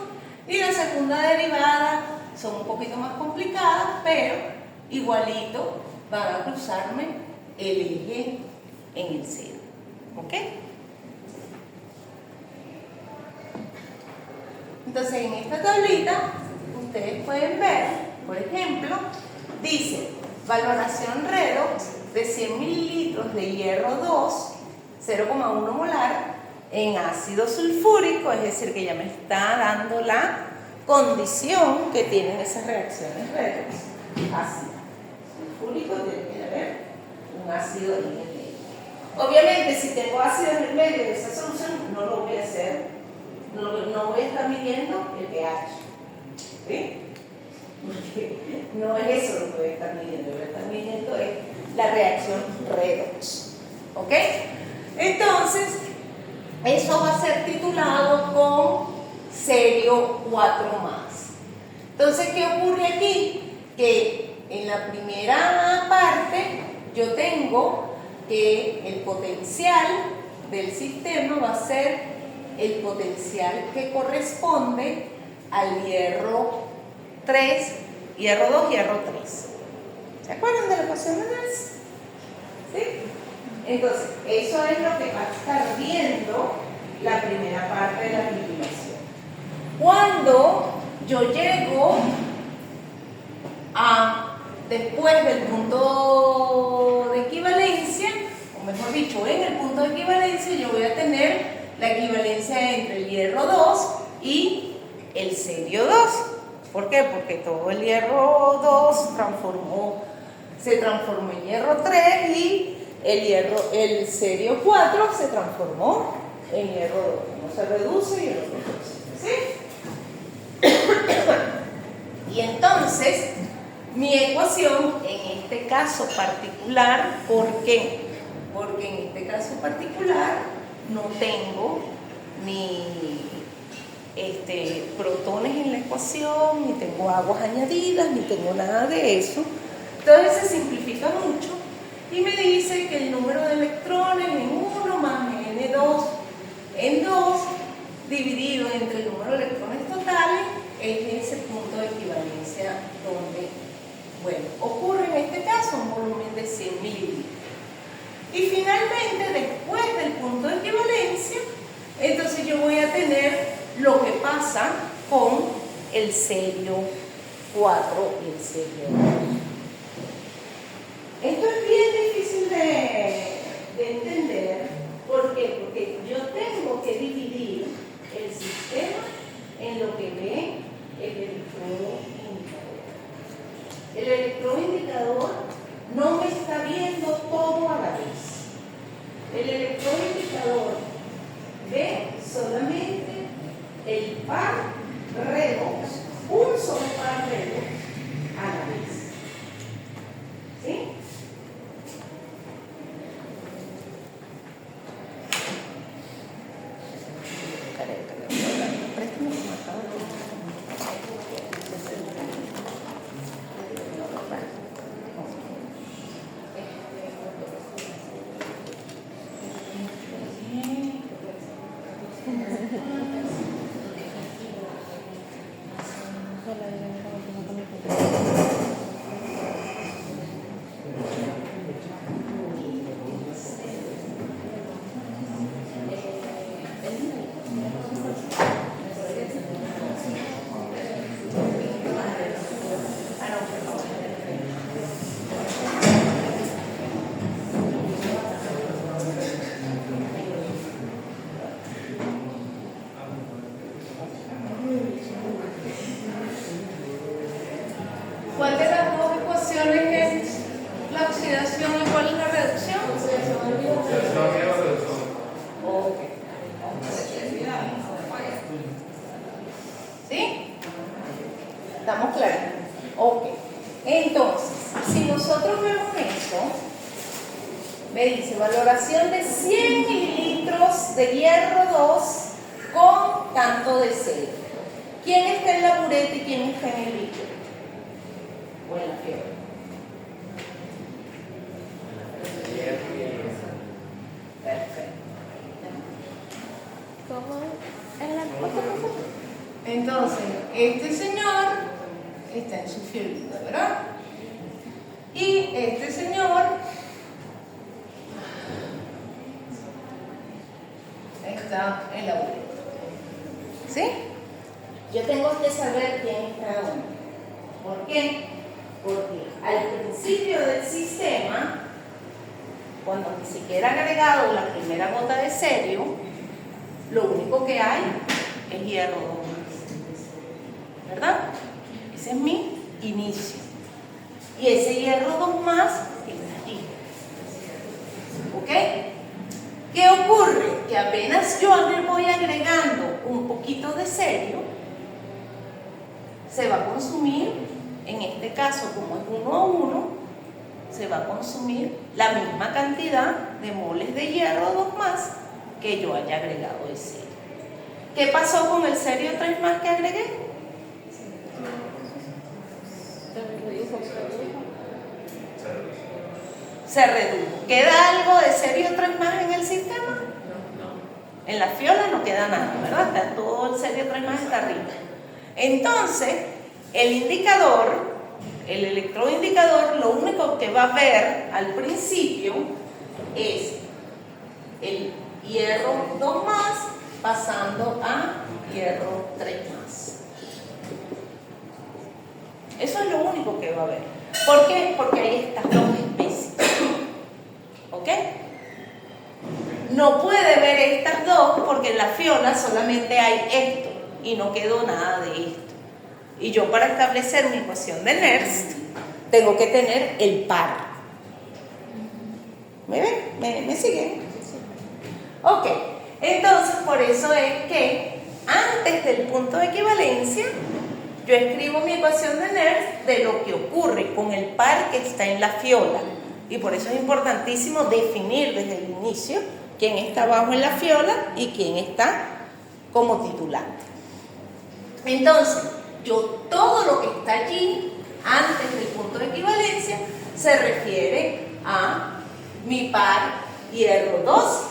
Speaker 1: y la segunda derivada son un poquito más complicadas, pero igualito van a cruzarme el eje en el cero. ¿Ok? Entonces en esta tablita ustedes pueden ver, por ejemplo, dice valoración redox de 100 mililitros de hierro 2, 0,1 molar en ácido sulfúrico, es decir, que ya me está dando la condición que tienen esas reacciones redox. Ácido sulfúrico tiene que haber un ácido en el medio. Obviamente, si tengo ácido en el medio de esa solución, no lo voy a hacer, no voy a estar midiendo el pH. ¿Sí? Porque no es eso lo que voy a estar midiendo, lo que voy a estar midiendo es la reacción redox. ¿Ok? Entonces, eso va a ser titulado con serio 4 más. Entonces, ¿qué ocurre aquí? Que en la primera parte yo tengo que el potencial del sistema va a ser el potencial que corresponde al hierro 3, hierro 2, hierro 3. ¿Se acuerdan de la ecuación de Nernst? ¿Sí? Entonces, eso es lo que va a estar viendo la primera parte de la titulación. Cuando yo llego a, después del punto de equivalencia, o mejor dicho, en el punto de equivalencia, yo voy a tener la equivalencia entre el hierro 2 y el serio 2. ¿Por qué? Porque todo el hierro 2 se transformó en hierro 3 y el serio 4 se transformó en hierro 2. Uno se reduce y el otro crece. ¿Sí? Y entonces, mi ecuación en este caso particular, ¿por qué? Porque en este caso particular no tengo ni protones en la ecuación, ni tengo aguas añadidas, ni tengo nada de eso. Entonces se simplifica mucho y me dice que el número de electrones en 1 más N2 en 2 dividido entre el número de electrones totales es ese punto de equivalencia donde, bueno, ocurre en este caso un volumen de 100 mililitros. Y finalmente, después del punto de equivalencia, entonces yo voy a tener lo que pasa con el serio 4 y el serio 2. Esto es bien difícil de entender. ¿Por qué? Porque yo tengo que dividir el sistema en lo que ve el electroindicador. El electroindicador no me está viendo todo a la vez. El electroindicador ve solamente el par redox, un solo par redox a la vez. ¿Sí? ¿Cuál de las dos ecuaciones es la oxidación y cuál es la reducción? ¿Estamos claros? Ok. Entonces, si nosotros vemos esto, me dice valoración de 100 mililitros de hierro 2 con tanto de serio. ¿Quién está en la bureta y quién está en el líquido? O en la fiebre. Perfecto. ¿Cómo? ¿En la foto? Entonces, este señor está en su fibrita, ¿verdad? Y este señor está en la bureta. ¿Sí? Yo tengo que saber quién es cada uno. ¿Por qué? Porque al principio del sistema, cuando ni siquiera ha agregado la primera gota de cerio, lo único que hay es hierro 2 más, ¿verdad? Ese es mi inicio. Y ese hierro 2 más está aquí. ¿Ok? ¿Qué ocurre? Que apenas yo le voy agregando un poquito de cerio, se va a consumir, en este caso como es 1 a 1, se va a consumir la misma cantidad de moles de hierro 2 más que yo haya agregado de cerio. ¿Qué pasó con el cerio 3 más que agregué? Se redujo. ¿Queda algo de cerio 3 más en el sistema? En la fiola no queda nada, ¿verdad? Está todo el cerio 3 más está arriba. Entonces, el indicador, el electroindicador, lo único que va a ver al principio es el hierro 2 más pasando a hierro 3 más. Eso es lo único que va a ver. ¿Por qué? Porque hay estas dos especies. ¿Ok? No puede ver estas dos porque en la fiola solamente hay esto y no quedó nada de esto. Y yo para establecer mi ecuación de Nernst tengo que tener el par. ¿Me ven? ¿Me siguen? Ok. Entonces, por eso es que antes del punto de equivalencia, yo escribo mi ecuación de Nernst de lo que ocurre con el par que está en la fiola. Y por eso es importantísimo definir desde el inicio quién está abajo en la fiola y quién está como titulante. Entonces, yo todo lo que está allí antes del punto de equivalencia se refiere a mi par hierro 2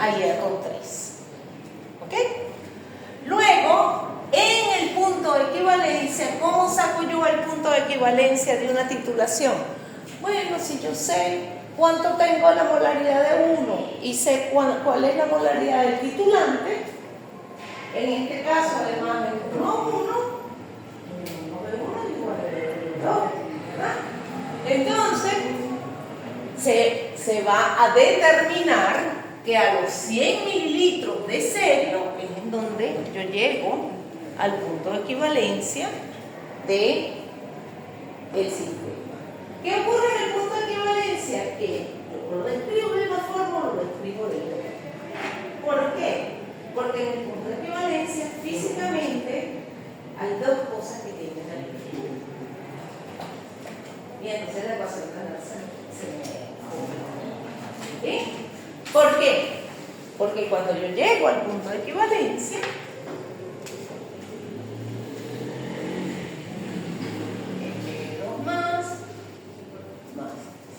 Speaker 1: a hierro 3. ¿Ok? Luego, en el punto de equivalencia, ¿cómo saco yo el punto de equivalencia de una titulación? Bueno, si yo sé cuánto tengo la molaridad de uno y sé cuál es la molaridad del titulante, en este caso además de 1 a 1, 1 de 1 igual a 2, ¿verdad? Entonces, se va a determinar que a los 100 mililitros de cerio es en donde yo llego al punto de equivalencia del sistema. ¿Qué ocurre en el punto de equivalencia? Que yo lo describo de una forma o lo describo de otra. ¿Por qué? Porque en el punto de equivalencia físicamente hay dos cosas que tienen que ver. Y entonces la ecuación se me... ¿Sí? ¿Por qué? Porque cuando yo llego al punto de equivalencia,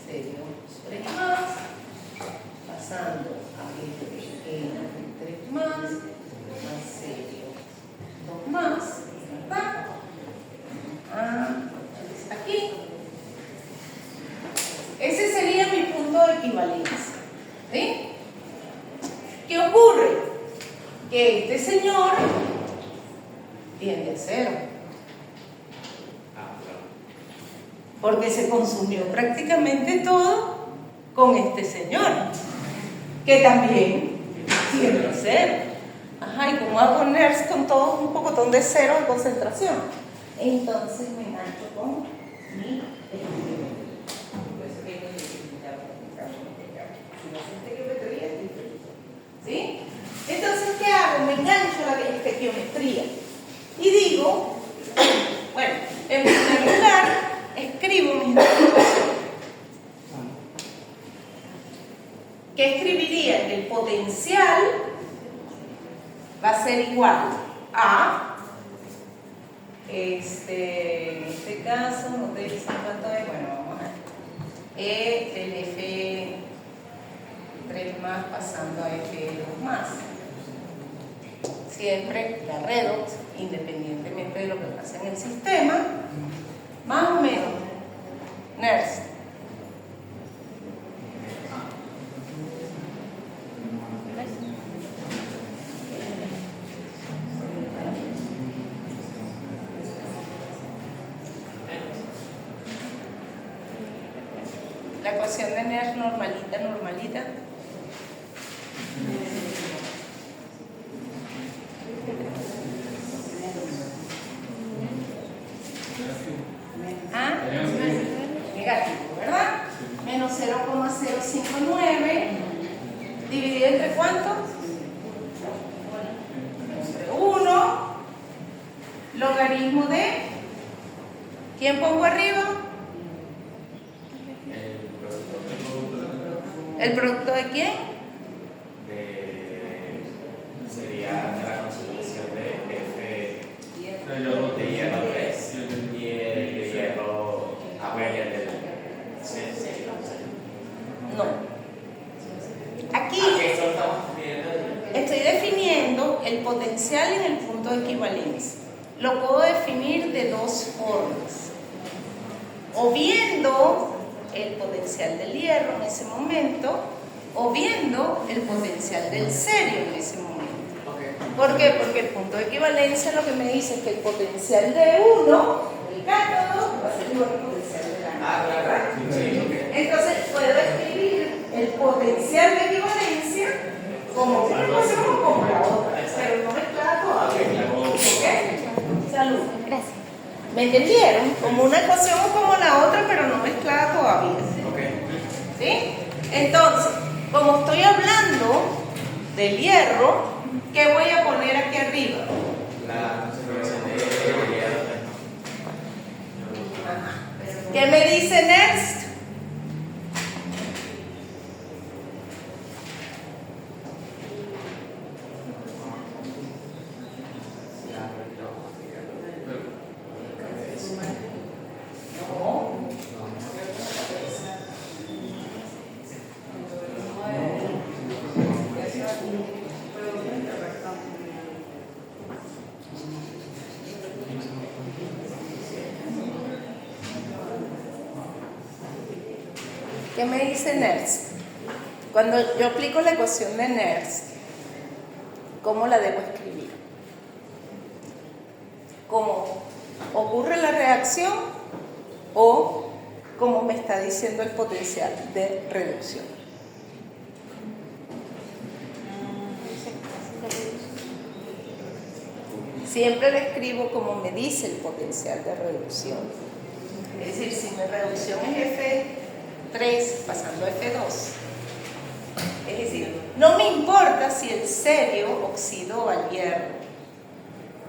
Speaker 1: serio 3 más, pasando a N 3 más serio 2 más, ¿verdad? Aquí. Ese sería mi punto de equivalencia. ¿Sí? ¿Qué ocurre? Que este señor tiende a 0. Porque se consumió prácticamente todo con este señor, que también tiende a 0. Ajá, y como hago Nernst con todo un pocotón de 0 de concentración, entonces me engancho con mi experimento. ¿Sí? Entonces, ¿qué hago? Me engancho a la estequiometría y digo, bueno, va a ser igual a, en este caso, no te dicen cuánto es, bueno, vamos a ver, E del F3 más pasando a F2 más. Siempre la redox, independientemente de lo que pase en el sistema, más o menos, NERSC. La ecuación de NERSC normalita. ¿Ah? Negativo, ¿verdad? Menos 0,059 dividido entre ¿cuánto? Entre 1. Logaritmo de, ¿quién pongo arriba? ¿El producto de quién?
Speaker 3: Sería la concentración de F de hierro 3 y el de hierro del
Speaker 1: No. Aquí estoy definiendo el potencial en el punto de equivalencia. Lo puedo definir de dos formas. O viendo el potencial del hierro en ese momento, o viendo el potencial del serio en ese momento. ¿Por qué? Porque el punto de equivalencia lo que me dice es que el potencial de uno, el cátodo, va a ser igual al potencial del ánodo. ¿Verdad? Entonces puedo escribir el potencial de ecuivalencia como una ecuación o como la otra, pero no mezclada todavía. ¿Ok? Salud.
Speaker 4: Gracias.
Speaker 1: ¿Me entendieron? Como una ecuación o como la otra, pero no mezclada todavía. ¿Sí? Entonces, como estoy hablando del hierro, ¿qué voy a poner aquí arriba?
Speaker 3: La concentración de hierro.
Speaker 1: ¿Qué me dice NERSC? ¿Qué me dice NERSC? Cuando yo aplico la ecuación de NERSC, ¿cómo la debo escribir? ¿Cómo ocurre la reacción o cómo me está diciendo el potencial de reducción? Siempre le escribo como me dice el potencial de reducción. Es decir, si mi reducción es F3 pasando a F2, es decir, no me importa si el serio oxidó al hierro,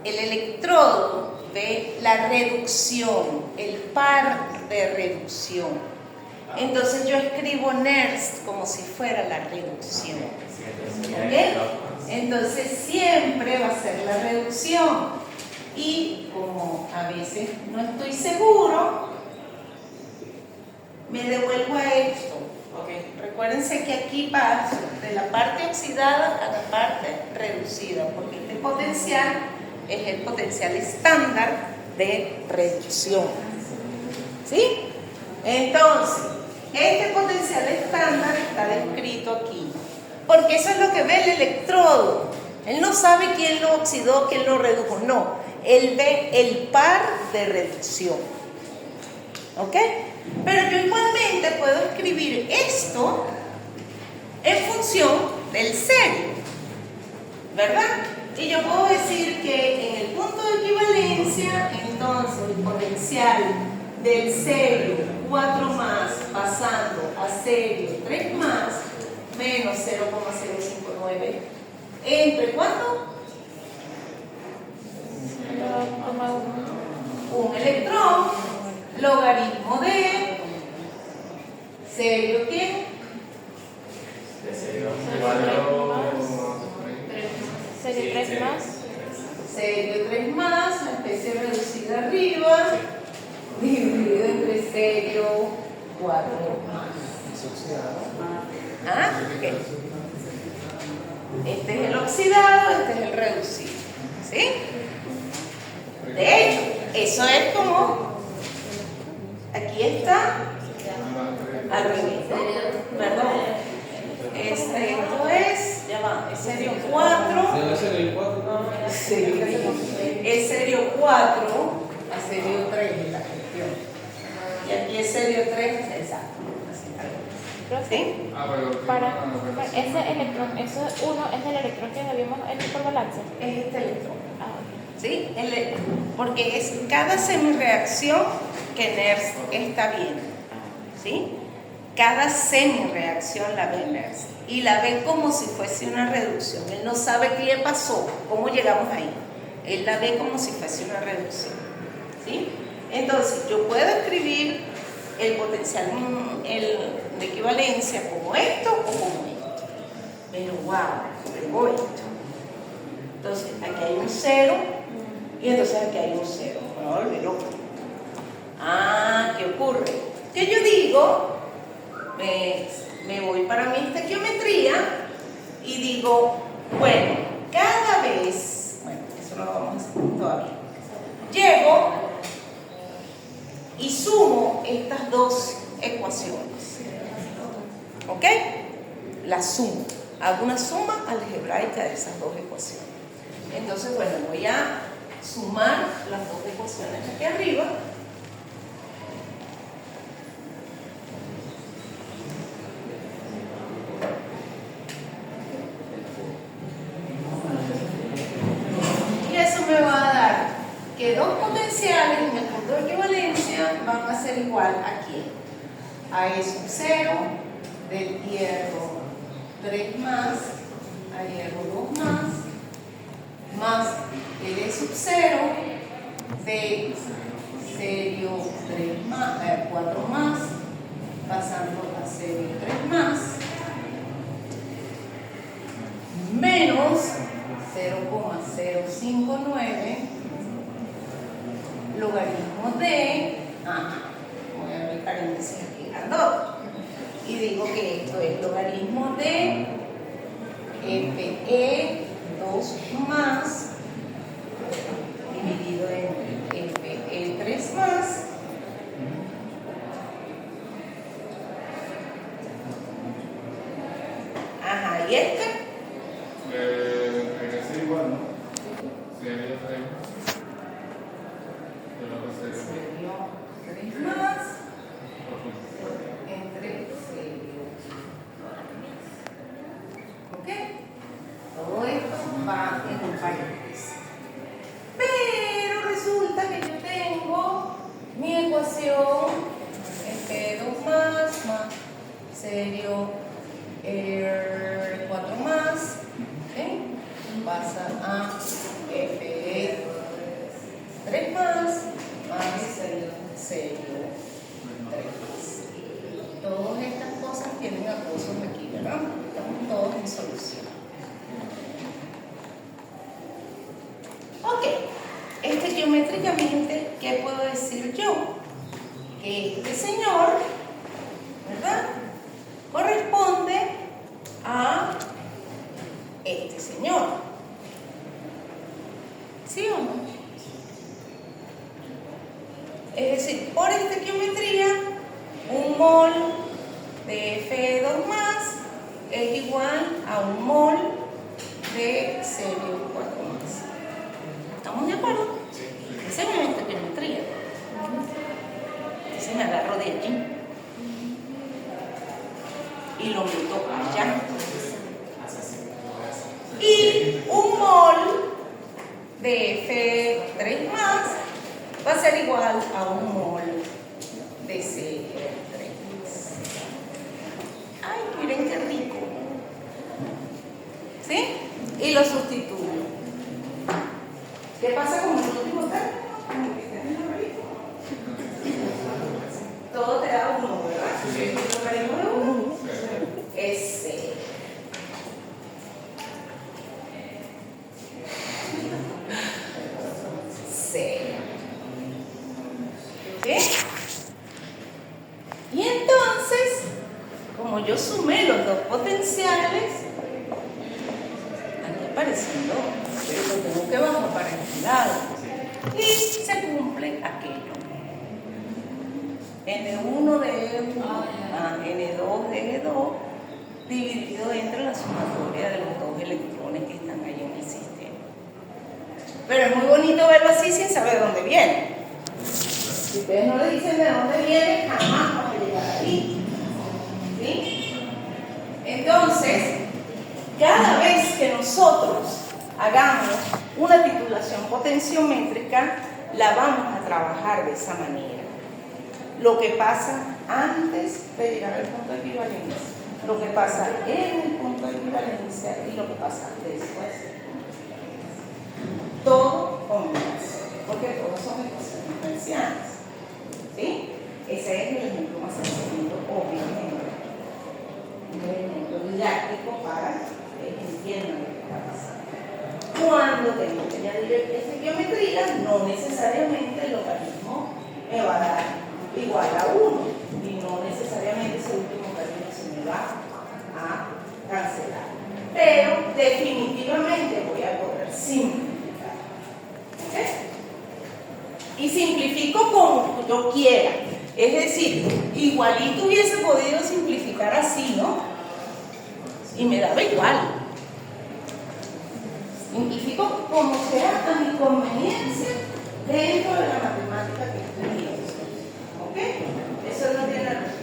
Speaker 1: el electrodo ve la reducción, el par de reducción. Entonces yo escribo NERSC como si fuera la reducción. ¿Ok? Entonces siempre va a ser la reducción. Y como a veces no estoy seguro, me devuelvo a esto. Okay. Recuérdense que aquí paso de la parte oxidada a la parte reducida, porque este potencial es el potencial estándar de reducción. ¿Sí? Entonces, este potencial estándar está descrito aquí, porque eso es lo que ve el electrodo. Él no sabe quién lo oxidó, quién lo redujo, no. Él ve el par de reducción. ¿Ok? Pero yo igualmente puedo escribir esto en función del serio, ¿verdad? Y yo puedo decir que en el punto de equivalencia, entonces el potencial del serio 4 más pasando a serio 3 más menos 0,059 entre ¿cuánto? 1 electrón logaritmo de serio ¿qué?
Speaker 3: De serio 4
Speaker 4: Serio serie 3 más.
Speaker 1: Serio 3 más, la especie reducida arriba, dividido entre serio 4 más.
Speaker 3: Es oxidado.
Speaker 1: ¿Ah? Ok. Este es el oxidado, este es el reducido. ¿Sí? De hecho, eso es como, aquí está, al revés, perdón. Esto es, ya va, es serio 4.
Speaker 3: Debe ser el 4.
Speaker 1: Es serio 4 a serio 3 en la cuestión. Y aquí es serio 3, exacto. ¿Sí?
Speaker 4: Para ese electrón, eso uno es el electrón que habíamos hecho por balance.
Speaker 1: Es este electrón.
Speaker 4: Ah, ok.
Speaker 1: ¿Sí? Porque es cada semireacción que NERS está viendo. ¿Sí? Cada semireacción la ve NERS. Y la ve como si fuese una reducción. Él no sabe qué le pasó, cómo llegamos ahí. Él la ve como si fuese una reducción. ¿Sí? Entonces, yo puedo escribir el potencial de equivalencia como esto o como esto. Pero wow, tengo esto. Entonces, aquí hay un 0 y entonces aquí hay un 0. Me voy a volver loco. Ah, ¿qué ocurre? Que yo digo, me voy para mi estequiometría y digo, bueno, cada vez, bueno, eso no lo vamos a hacer todavía, llego y sumo estas dos ecuaciones. ¿Ok? Las sumo. Hago una suma algebraica de esas dos ecuaciones. Entonces, bueno, voy a sumar las dos ecuaciones aquí arriba. Y eso me va a dar que dos potenciales en el punto de equivalencia van a ser igual a quién. A E sub 0 del hierro 3 más, a hierro 2 más el E sub 0 de serio 3 más, 4 más, pasando a serio 3 más, menos 0,059 logaritmo de, voy a abrir paréntesis aquí, grandote, y digo que esto es logaritmo de FE 2 más dividido en FE 3 más y este
Speaker 5: es igual, ¿no? Sería 3
Speaker 1: serio 3 más entre serio. ¿Ok? Todo esto va en un paréntesis. Pero resulta que yo tengo mi ecuación F2 más serio 4 más, ¿okay? Pasa a Fe 3 más serio 3 más. Todas estas cosas tienen acosos aquí, ¿verdad? Estamos todos en solución. Ok, geométricamente, ¿qué puedo decir yo? Que este señor, ¿verdad?, corresponde a este señor. ¿Sí o no? Es decir, por estequiometría, un mol de F2 más es igual a un mol de serio 4 más. ¿Estamos de acuerdo? Esa es mi estequiometría. Entonces me agarro de aquí y lo meto allá. Y un mol de F3 más va a ser igual a un mol de C3. Ay, miren qué rico. ¿Sí? Y lo sustituyo. ¿Qué pasa con el último término? Todo te da 1, ¿verdad? El logaritmo de 1 es 0. sumé los dos potenciales, anda apareciendo, pero lo tengo que bajar para este lado. Y se cumple aquello. N1 de E1 a N2 de E2 dividido entre la sumatoria de los dos electrones que están ahí en el sistema. Pero es muy bonito verlo así sin saber dónde viene. Si ustedes no le dicen de dónde viene, jamás van a llegar ahí. ¿Sí? Entonces, cada vez que nosotros hagamos una titulación potenciométrica, la vamos a trabajar de esa manera. Lo que pasa antes de llegar al punto de equivalencia, lo que pasa en el punto de equivalencia y lo que pasa después. Todo combinación, porque todos son ecuaciones diferenciales. ¿Sí? Ese es el ejemplo más sencillo, obviamente. Un ejemplo didáctico para que entiendan lo que está pasando. Cuando tengo que añadir estequiometría, no necesariamente el logaritmo me va a dar igual a 1 y no necesariamente ese último término se me va a cancelar. Pero definitivamente voy a poder simplificar. ¿Okay? Y simplifico como yo quiera. Es decir, igualito hubiese podido simplificar así, ¿no? Y me daba igual. Simplifico como sea a mi conveniencia dentro de la matemática que estoy viendo. ¿Ok? Eso no tiene razón.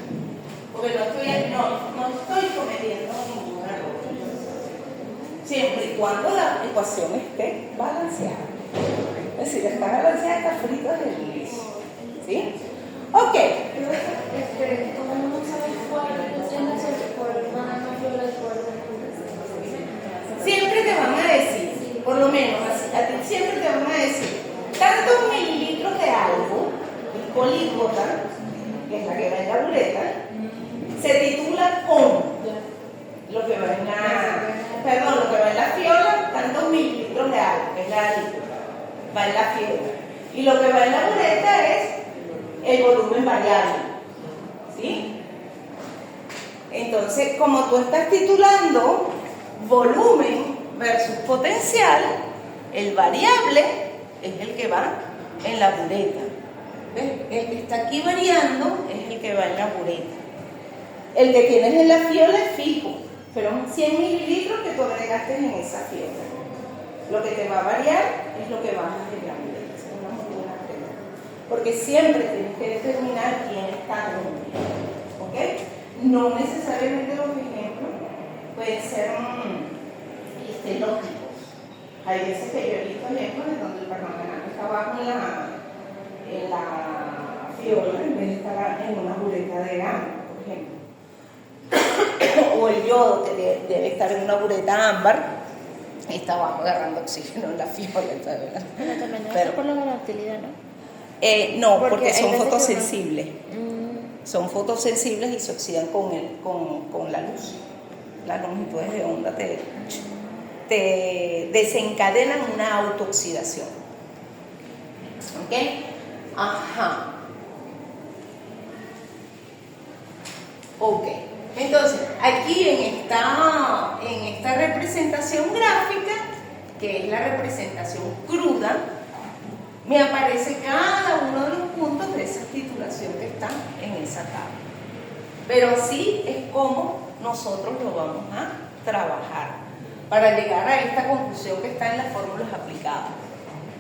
Speaker 1: Porque no estoy cometiendo ningún error. Siempre y cuando la ecuación esté balanceada. Es decir, está balanceada, está frita del inicio. ¿Sí? Ok.
Speaker 6: Como no sabes cuál es el
Speaker 1: Siempre te van a decir, por lo menos a ti siempre te van a decir, tantos mililitros de algo, el políglota, que es la que va en la bureta, se titula con lo que va en la fiola, tantos mililitros de algo, que es la alícuota, va en la fiola. Y lo que va en la bureta es el volumen variable. ¿Sí? Entonces, como tú estás titulando volumen versus potencial, el variable es el que va en la bureta. ¿Ves? El que está aquí variando es el que va en la bureta. El que tienes en la fiola es fijo, pero 100 mililitros que tú agregaste en esa fiola. Lo que te va a variar es lo que bajas en la bureta. Es una muy buena pregunta. Porque siempre tienes que determinar quién está dónde. ¿Ok? No necesariamente los ejemplos pueden ser lógicos. Hay veces que yo he visto ejemplos en donde el permanganate está abajo en la fiola en vez de estar en una bureta de ámbar, por ejemplo. O el yodo que debe estar en una bureta ámbar y está abajo agarrando oxígeno en la fiola.
Speaker 4: Pero también debe ser por la volatilidad, ¿no?
Speaker 1: No, porque
Speaker 4: hay
Speaker 1: son
Speaker 4: veces que
Speaker 1: fotosensibles. Son fotosensibles y se oxidan con la luz. Las longitudes de onda te desencadenan una autooxidación. ¿Ok? Ajá. Ok. Entonces, aquí en esta representación gráfica, que es la representación cruda, me aparece cada uno de los puntos de esa titulación que está en esa tabla. Pero así es como nosotros lo vamos a trabajar para llegar a esta conclusión que está en las fórmulas aplicadas.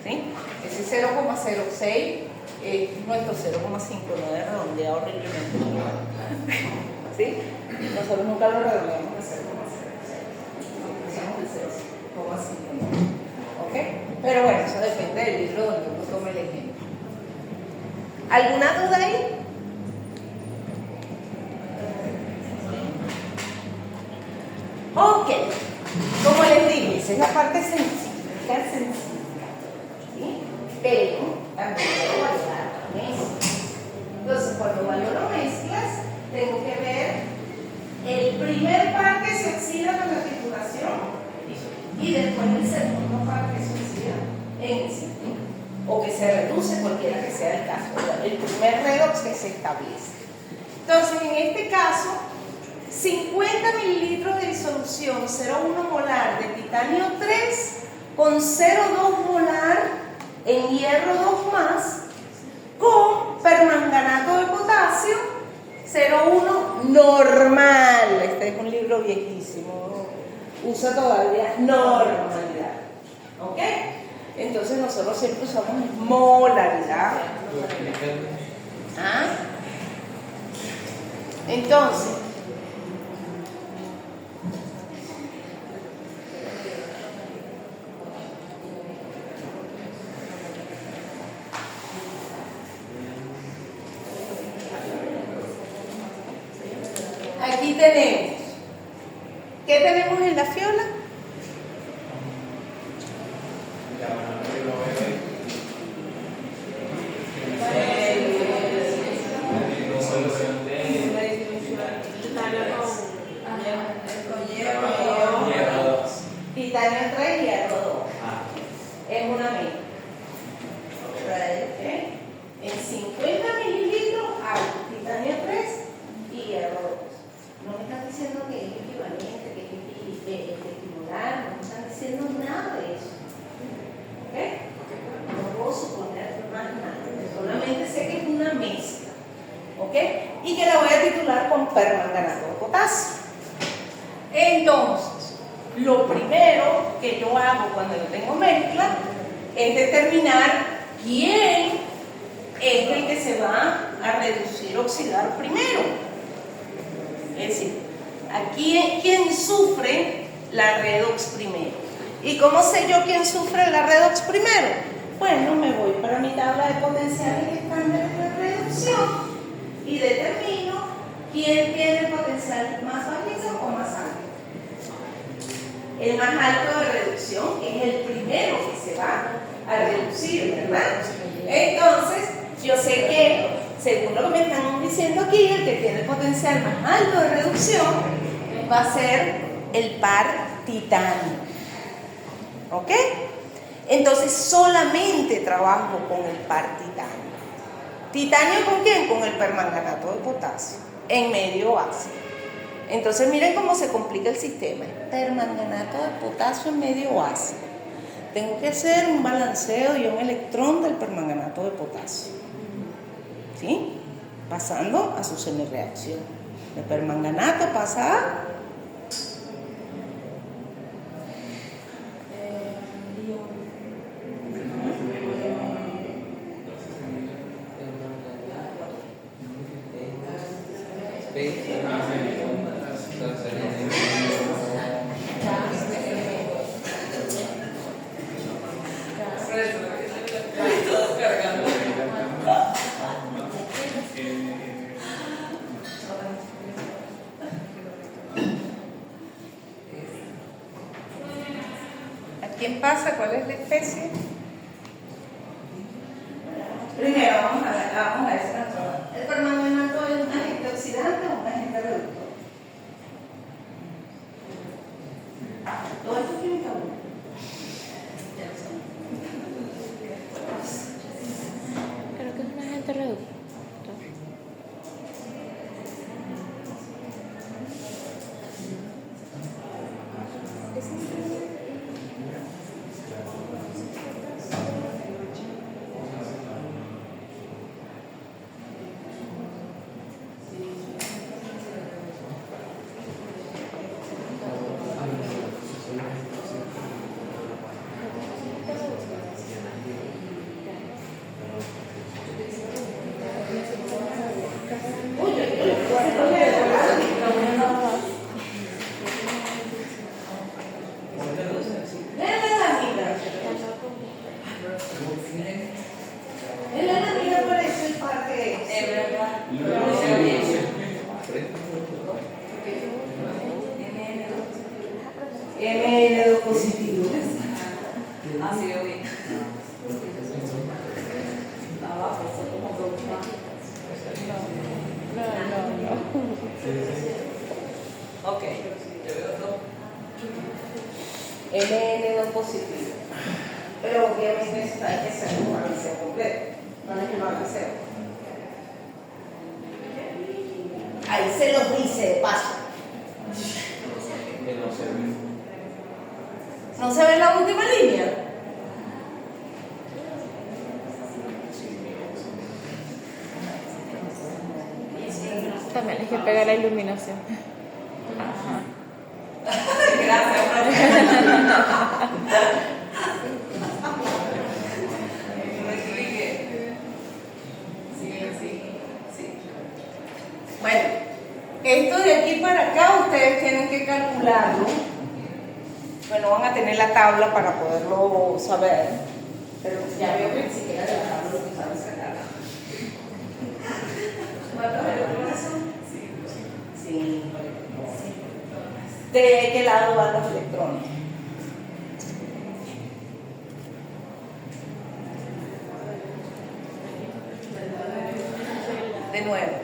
Speaker 1: ¿Sí? Ese 0,06 es nuestro 0,5, no de redondeado horriblemente. ¿Sí? Nosotros nunca lo redondeamos a 0,06. Usamos el 0,5. ¿Ok? Pero bueno, eso depende del libro donde uno tome el ejemplo. ¿Alguna duda ahí? Ok, como les digo, esa es la parte sencilla, ¿sí? Pero también puedo valorar mezclas. Entonces, cuando valoro mezclas, tengo que ver el primer par que se oxida con la titulación y después el segundo par que se oxida en el sistema, o que se reduce, cualquiera que sea el caso, el primer redox que se establece. Entonces, en este caso, 50 mililitros de disolución 0,1 molar de titanio 3 con 0,2 molar en hierro 2 más con permanganato de potasio 0,1 normal. Este es un libro viejísimo, usa todavía normalidad. ¿Ok? Entonces nosotros siempre usamos molaridad. ¿Ah? Entonces, aquí tenemos, ¿qué tenemos en la fiola? Titanio 3 y hierro 2. Es una mezcla. ¿Okay? En 50 mililitros hay titanio 3 y hierro 2. No me están diciendo que es equivalente, que es estimular, no me están diciendo nada de eso. ¿Ok? No puedo suponer más nada. Solamente sé que es una mezcla. ¿Ok? Y que la voy a titular con permanganato de potasio. Entonces, lo primero que yo hago cuando yo tengo mezcla es determinar quién es el que se va a reducir, oxidar primero. Es decir, aquí quién sufre la redox primero. ¿Y cómo sé yo quién sufre la redox primero? Bueno, me voy para mi tabla de potenciales estándares de reducción y determino quién tiene el potencial más bajo o más alto. El más alto de reducción es el primero que se va a reducir, ¿verdad? Entonces, yo sé que, según lo que me están diciendo aquí, el que tiene el potencial más alto de reducción va a ser el par titanio. ¿Ok? Entonces, solamente trabajo con el par titanio. ¿Titanio con quién? Con el permanganato de potasio, en medio ácido. Entonces miren cómo se complica el sistema. Permanganato de potasio en medio ácido. Tengo que hacer un balanceo de un electrón del permanganato de potasio. ¿Sí? Pasando a su semireacción. El permanganato pasa a ¿quién pasa? ¿Cuál es la especie? Primero, vamos a ver si ¿el permanganato es un agente oxidante o un agente reductor? Todo esto tiene que hablar.
Speaker 4: Creo que es un agente reductor.
Speaker 1: MN2 positivo.
Speaker 2: Así de bien.
Speaker 1: Ok. MN2 positivo. Pero obviamente esto hay que hacer un balanceo completo. No es que balanceo. Ahí se los dice de paso.
Speaker 3: Que no se ve.
Speaker 1: ¿No se ve la última línea?
Speaker 4: También hay que pegar la iluminación. Ajá.
Speaker 2: Gracias, profe. Me expliqué. Sí.
Speaker 1: Bueno, esto de aquí para acá ustedes tienen que calcularlo. Bueno, van a tener la tabla para poderlo saber, pero ya veo que ni siquiera la tabla lo que saben sacar. ¿Cuántos electrones son? Sí. ¿De qué lado van los electrones? De nuevo,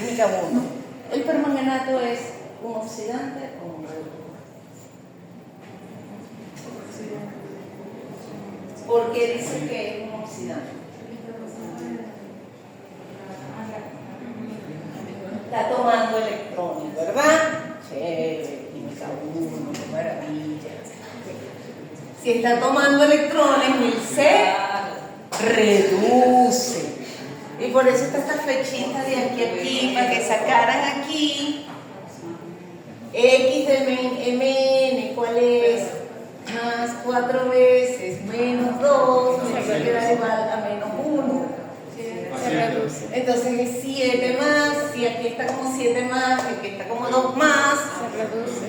Speaker 1: única uno. El permanganato es un oxidante o un reductor. ¿Por qué dice que es un oxidante? Está tomando electrones, ¿verdad? Chévere, química 1, qué maravilla. Si está tomando electrones, el C reduce. Y por eso está esta flechita de aquí a aquí, para que sacaran aquí. X de MN, ¿cuál es? Más 4 veces, menos 2, se va a quedar igual a menos 1.
Speaker 4: Se reduce.
Speaker 1: Entonces es 7 más, si aquí está como 7 más, y aquí está como 2 más,
Speaker 4: Se reduce.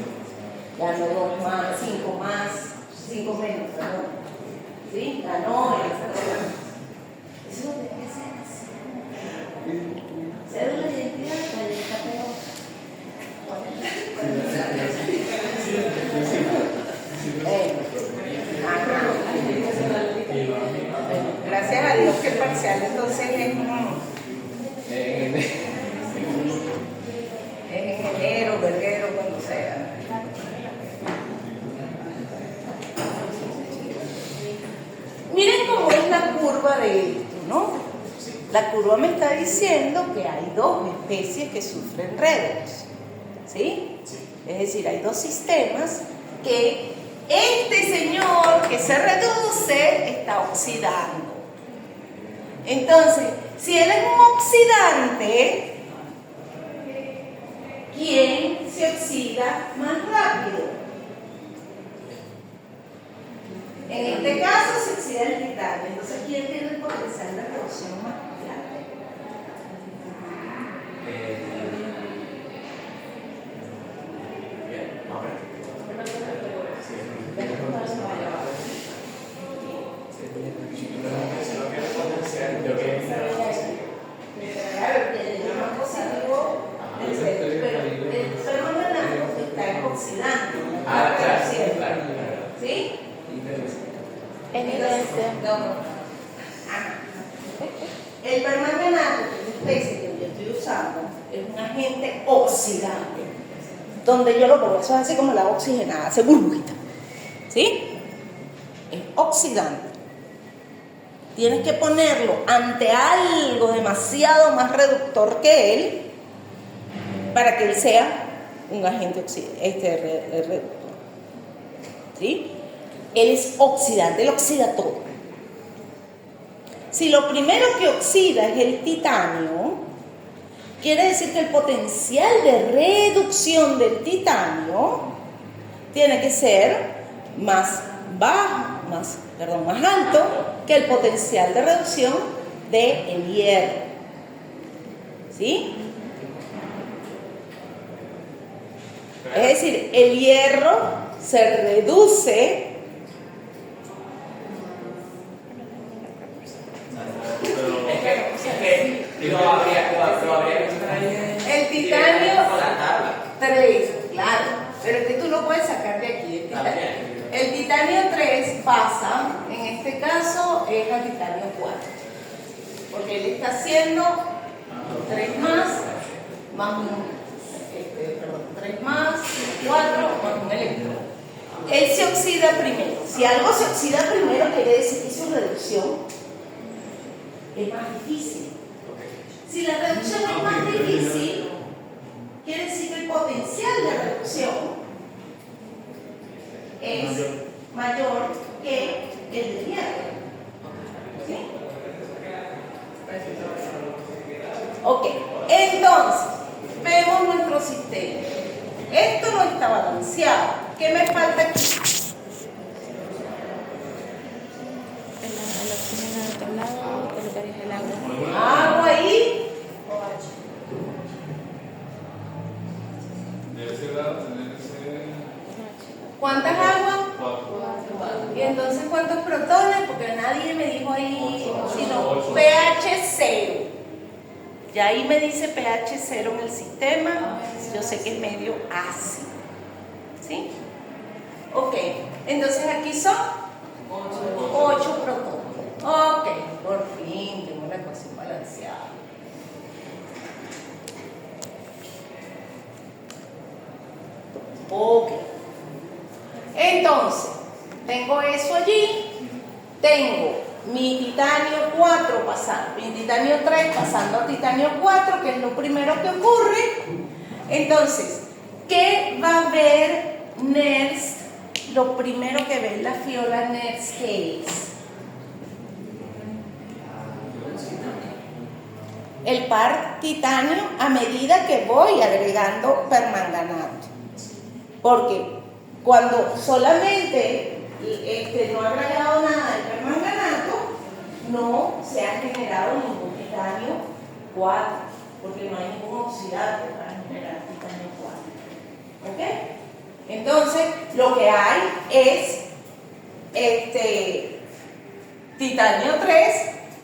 Speaker 1: ganó 2 más, 5 más, 5 menos, perdón. ¿Sí? Ganó el factor. Eso lo tenés que hacer así. Cédula de identidad de galleta peor. Gracias a Dios que el parcial entonces es en enero, febrero, cuando sea. Miren cómo es la curva de esto, ¿no? La curva me está diciendo que hay dos especies que sufren redox, ¿sí? Es decir, hay dos sistemas que este señor que se reduce está oxidando. Entonces, si él es un oxidante, ¿quién se oxida más rápido? En este caso se oxida el titanio. Entonces, ¿quién tiene el potencial de reducción más grande? Claro, tiene más positivo, pero el permanganato está oxidante.
Speaker 3: Claro.
Speaker 1: ¿Sí?
Speaker 4: Evidencia.
Speaker 1: El permanganato, que es la especie que yo estoy usando, es un agente oxidante. Donde yo lo pongo, eso es así como la oxigenada, hace burbujita. ¿Sí? Es oxidante. Tienes que ponerlo ante algo demasiado más reductor que él para que él sea un agente reductor. ¿Sí? Él es oxidante, él oxida todo. Si lo primero que oxida es el titanio, quiere decir que el potencial de reducción del titanio tiene que ser más alto que el potencial de reducción del hierro. ¿Sí? Es decir, el hierro se reduce. El titanio 3, claro, pero es que tú lo puedes sacar de aquí. El titanio 3 pasa, en este caso es al titanio 4, porque él está haciendo 3 más un 3 más 4 más un electrón. Él se oxida primero. Si algo se oxida primero, quiere decir que su reducción es más difícil. Si la reducción es más difícil, quiere decir que el potencial de Ok, entonces, vemos nuestro sistema. Esto no está balanceado. ¿Qué me falta aquí?
Speaker 4: El oxígeno de otro lado, colocarías el agua.
Speaker 1: Agua ahí.
Speaker 5: De ese lado tener ese
Speaker 1: ¿Cuántas aguas?
Speaker 5: 4.
Speaker 1: Y entonces, ¿cuántos protones? Porque nadie me dijo ahí, sino pH 0. Ya ahí me dice pH 0 en el sistema. Yo sé que es medio ácido. ¿Sí? Ok. Entonces aquí son 8 protones. Ok. Por fin tengo una ecuación balanceada. Ok. Entonces, tengo eso allí. Tengo mi titanio 4 pasando, mi titanio 3 pasando a titanio 4, que es lo primero que ocurre. Entonces, ¿qué va a ver NERSC? Lo primero que ve la fiola NERSC, ¿qué es? El par titanio a medida que voy agregando permanganato. Porque cuando solamente no ha agregado nada de permanganato, no se ha generado ningún titanio 4, porque no hay ningún oxidante para generar titanio 4. ¿Ok? Entonces, lo que hay es titanio 3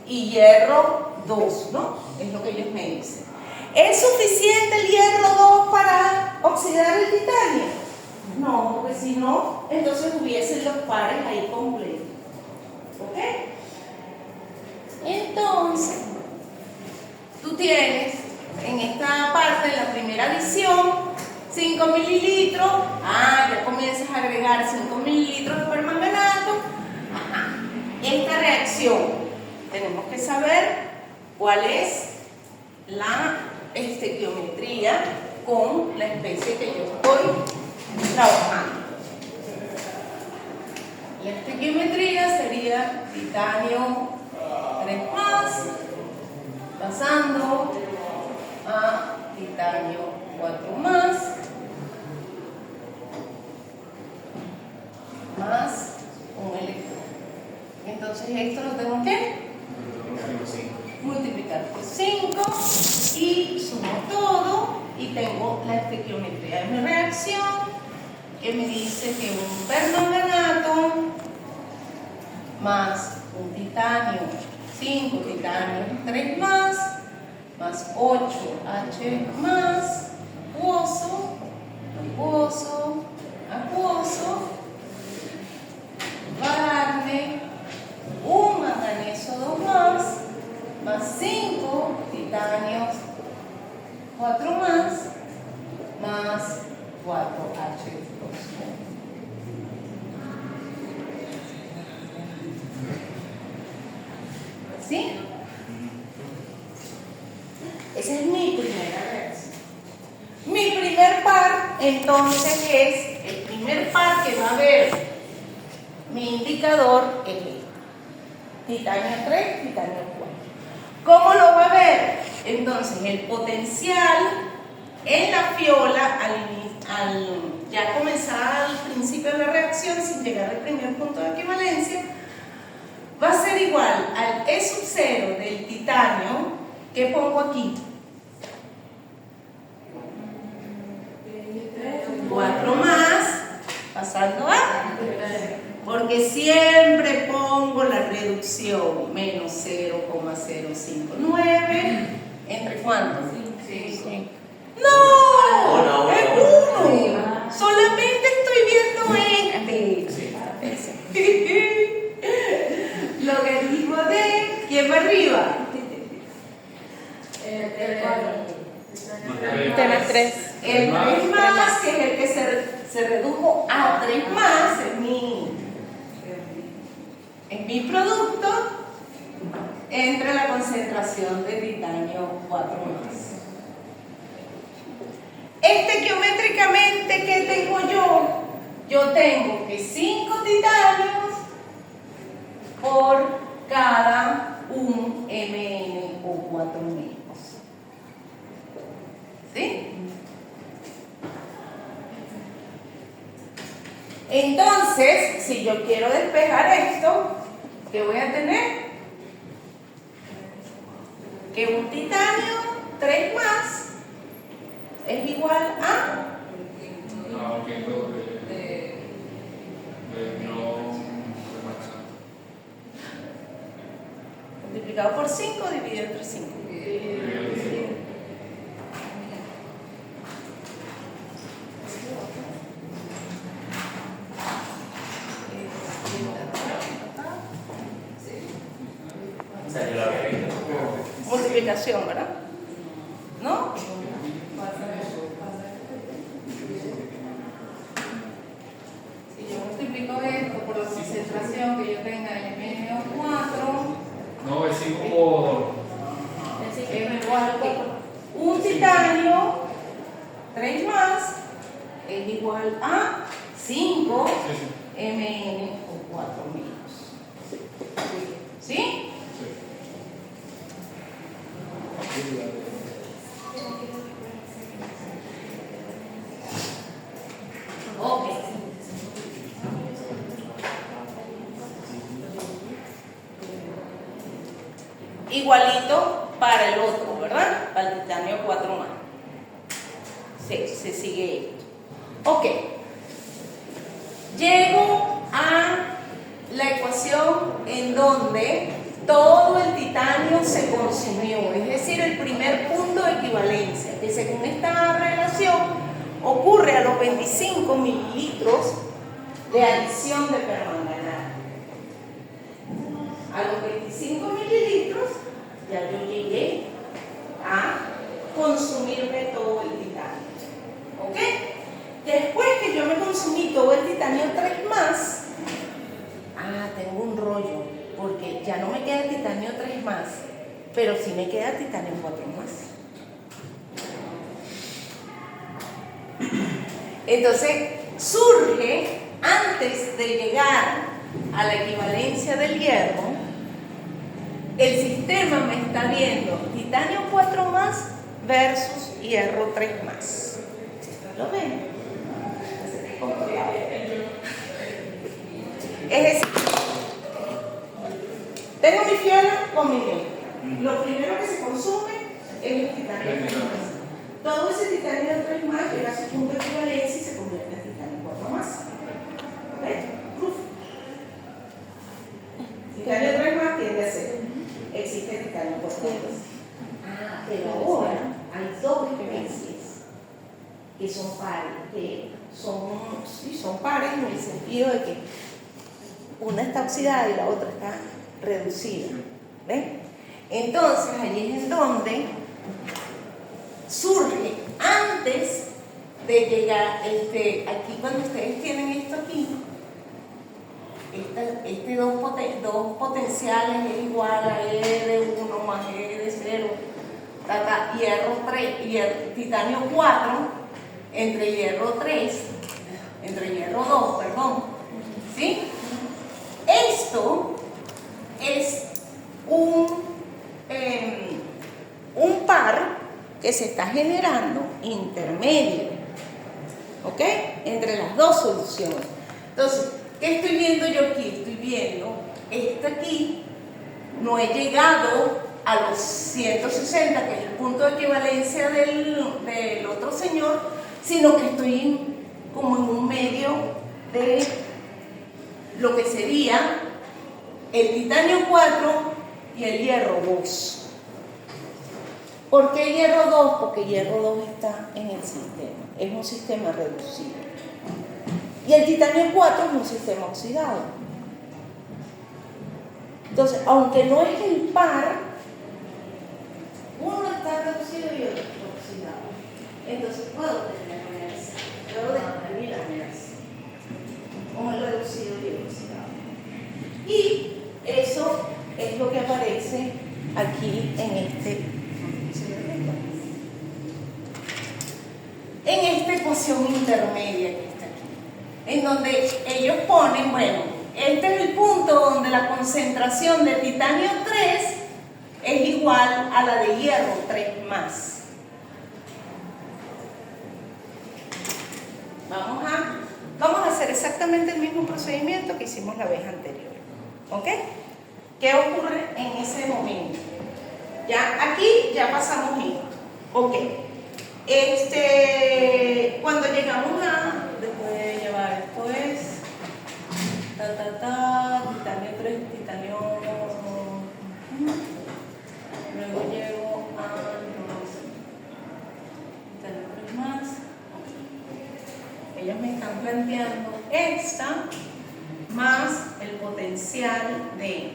Speaker 1: y hierro 2, ¿no? Es lo que ellos me dicen. ¿Es suficiente el hierro 2 para oxidar el titanio? No, porque si no, entonces hubiesen los pares ahí completos. ¿Ok? Entonces, tú tienes en esta parte, en la primera adición, 5 mililitros. Ya comienzas a agregar 5 mililitros de permanganato. Esta reacción, tenemos que saber cuál es la estequiometría con la especie que yo estoy trabajando. La estequiometría sería titanio 3 más pasando a titanio 4 más un electrón. Entonces esto lo tengo que multiplicar por 5 y sumo todo y tengo la estequiometría de mi reacción, que me dice que un permanganato más un titanio 5 titanio 3 más 8H más acuoso va a darme un manganeso 2 más 5 titanios 4 más 4H2. ¿Sí? Esa es mi primera reacción. Mi primer par, entonces, es el primer par que va a ver mi indicador es el titanio 3, titanio 4. ¿Cómo lo va a ver? Entonces, el potencial en la fiola al ya comenzar al principio de la reacción, sin llegar al primer punto de equivalencia, va a ser igual al E sub 0 del titanio, que pongo aquí, 4 más, pasando a, porque siempre pongo la reducción menos 0,059, ¿entre cuántos? 5. ¡No! ¡Es 1! Solamente estoy viendo logaritmo de, ¿quién va arriba?
Speaker 4: Tema 3.
Speaker 1: El 3 más, que es el que se redujo a 3 más, es mi producto entre la concentración de titanio 4 más. Estequiométricamente, ¿qué tengo yo? Yo tengo que 5 titanios por cada un mn o 4 menos. Entonces, si yo quiero despejar esto, ¿qué voy a tener? Que un titanio 3 más es igual a
Speaker 5: Ah, ok, no
Speaker 1: multiplicado por 5 dividido entre 5.
Speaker 3: O sea, yo lo había visto.
Speaker 1: Multiplicación, ¿verdad? ¿No?
Speaker 2: Si yo multiplico esto por la concentración que yo tenga en medio 4,
Speaker 5: No, es 5 por.
Speaker 2: es igual a
Speaker 1: Un titanio 3 más es igual a 5
Speaker 5: Sí, sí.
Speaker 1: mn o 4 menos. ¿Sí? Ok. Igualito para el otro, ¿verdad? Para el titanio 4 más. Se sigue esto. Ok. Llego a la ecuación en donde todo el titanio se consumió, es decir, el primer punto de equivalencia, que según esta relación ocurre a los 25 mililitros de adición de permanganato. A los 25 mililitros ya yo llegué a consumirme todo el titanio. ¿Ok? Después que yo me consumí todo el titanio 3 más, tengo un rollo, porque ya no me queda titanio 3 más, pero sí me queda titanio 4 más. Entonces, surge, antes de llegar a la equivalencia del hierro, el sistema me está viendo titanio 4 más versus hierro 3 más. ¿Lo ven? Es decir, tengo mi fiola con mi mente. Lo primero que se consume es el titanio 3 más. Todo ese titanio 3 más llega a su punto de equivalencia y se convierte en titanio 4 más. ¿Ves? Titanio 3 más tiende a ser. Existe titanio 4 más. Pero ahora hay dos especies que son pares, son pares en el sentido de que una está oxidada y la otra está reducida. ¿Ven? Entonces, allí es en donde surge, antes de llegar, aquí cuando ustedes tienen esto aquí, dos potenciales es igual a E de 1 más E de 0, hierro 3, titanio 4, entre hierro 2, perdón. ¿Sí? Esto es un par que se está generando intermedio, ¿ok? Entre las dos soluciones. Entonces, ¿qué estoy viendo yo aquí? Estoy viendo, aquí no he llegado a los 160, que es el punto de equivalencia del otro señor, sino que estoy como en un medio de lo que sería el titanio 4 y el hierro 2. ¿Por qué hierro 2? Porque hierro 2 está en el sistema, es un sistema reducido. Y el titanio 4 es un sistema oxidado. Entonces, aunque no es el par, uno está reducido y otro está oxidado. Entonces puedo tener inercia, puedo describir la inercia como el reducido y el oxidado. Y eso es lo que aparece aquí en esta ecuación intermedia que está aquí, en donde ellos ponen, bueno, este es el punto donde la concentración de titanio 3 es igual a la de hierro 3 más. Vamos a Vamos a hacer exactamente el mismo procedimiento que hicimos la vez anterior. ¿Ok? ¿Qué ocurre en ese momento? Ya aquí ya pasamos esto. Ok. Cuando llegamos a, después de llevar esto es titanio 3, titanio, luego llego a titanio 3 más. Ellos me están planteando esta más el potencial de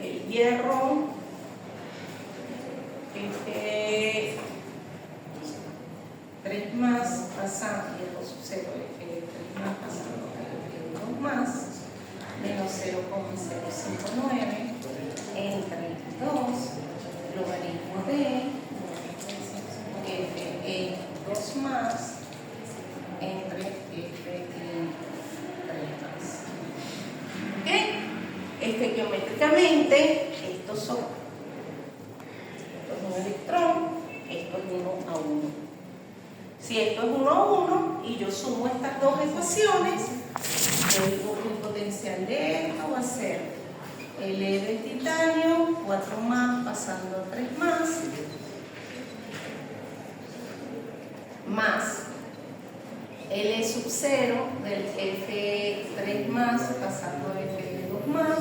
Speaker 1: el hierro, 3 más pasando, hierro sub 0, 3 más pasando a 2 más, menos 0,059 entre 2, logaritmo de Fe 2 más entre F y 3 más. ¿Ok? Geométricamente, estos son. Esto es un electrón, esto es 1 a 1. Si esto es 1 a 1 y yo sumo estas dos ecuaciones, yo digo que el potencial de esto va a ser L de titanio, 4 más pasando a 3 más L sub 0 del F3 más pasando a F2 más,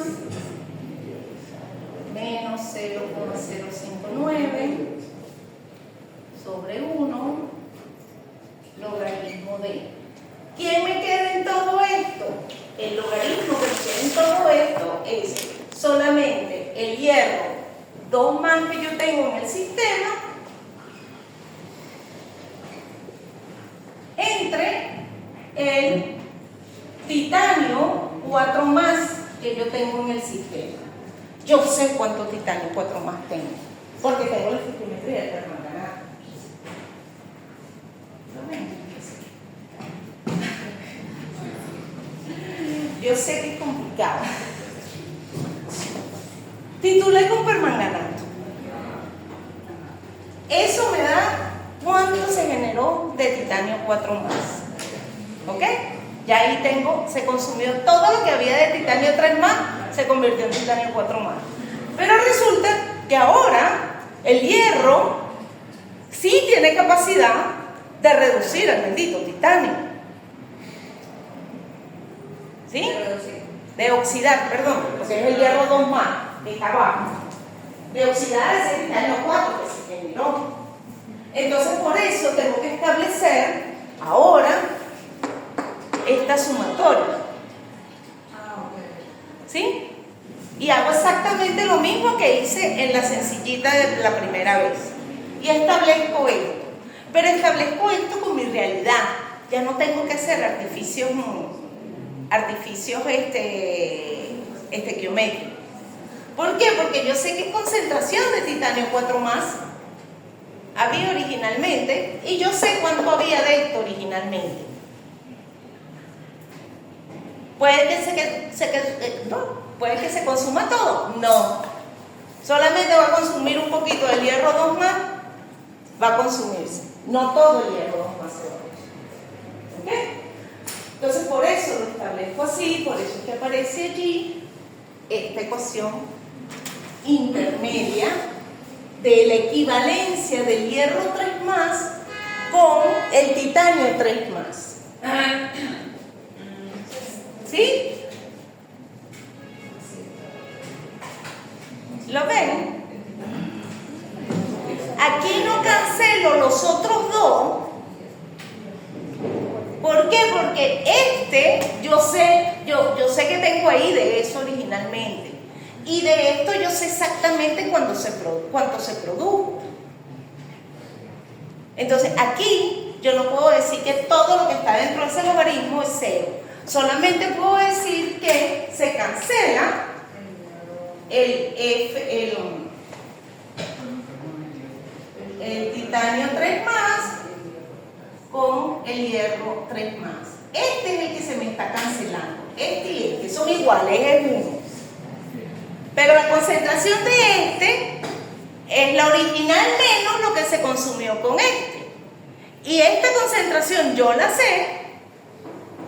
Speaker 1: menos 0,059 sobre 1, logaritmo de. ¿Quién me queda en todo esto? El logaritmo que me queda en todo esto es solamente el hierro 2 más que yo tengo en el sistema entre el titanio 4 más que yo tengo en el sistema. Yo sé cuánto titanio 4 más tengo, porque tengo la estequiometría de permanganato. ¿Lo ven? Yo sé que es complicado. Titulé con permanganato. Eso me da cuánto se generó de titanio 4 más. ¿Ok? Ya ahí tengo, se consumió todo lo que había de titanio 3 más, se convirtió en titanio 4 más. Pero resulta que ahora el hierro sí tiene capacidad de reducir al bendito titanio. ¿Sí? De oxidar, perdón, porque es el hierro 2 más, que está abajo. De oxidar ese titanio 4 que se generó. Entonces por eso tengo que establecer ahora esta sumatoria. ¿Sí? Y hago exactamente lo mismo que hice en la sencillita de la primera vez. Y establezco esto. Pero establezco esto con mi realidad. Ya no tengo que hacer artificios estequiométricos. ¿Por qué? Porque yo sé qué concentración de titanio 4 más había originalmente y yo sé cuánto había de esto originalmente. ¿Puede que se consuma todo? No. Solamente va a consumir un poquito del hierro 2 más, va a consumirse. No todo el hierro 2 más se va a consumir. ¿Ok? Entonces por eso lo establezco así, por eso es que aparece allí esta ecuación intermedia de la equivalencia del hierro 3 más con el titanio 3 más. ¿Sí? ¿Lo ven? Aquí no cancelo los otros dos. ¿Por qué? Porque yo sé que tengo ahí de eso originalmente. Y de esto yo sé exactamente cuánto se produjo. Entonces aquí yo no puedo decir que todo lo que está dentro de ese logaritmo es 0. Solamente puedo decir que se cancela el titanio 3 más con el hierro 3 más. Este es el que se me está cancelando. Este y este son iguales, es 1. Pero la concentración de este es la original menos lo que se consumió con este. Y esta concentración yo la sé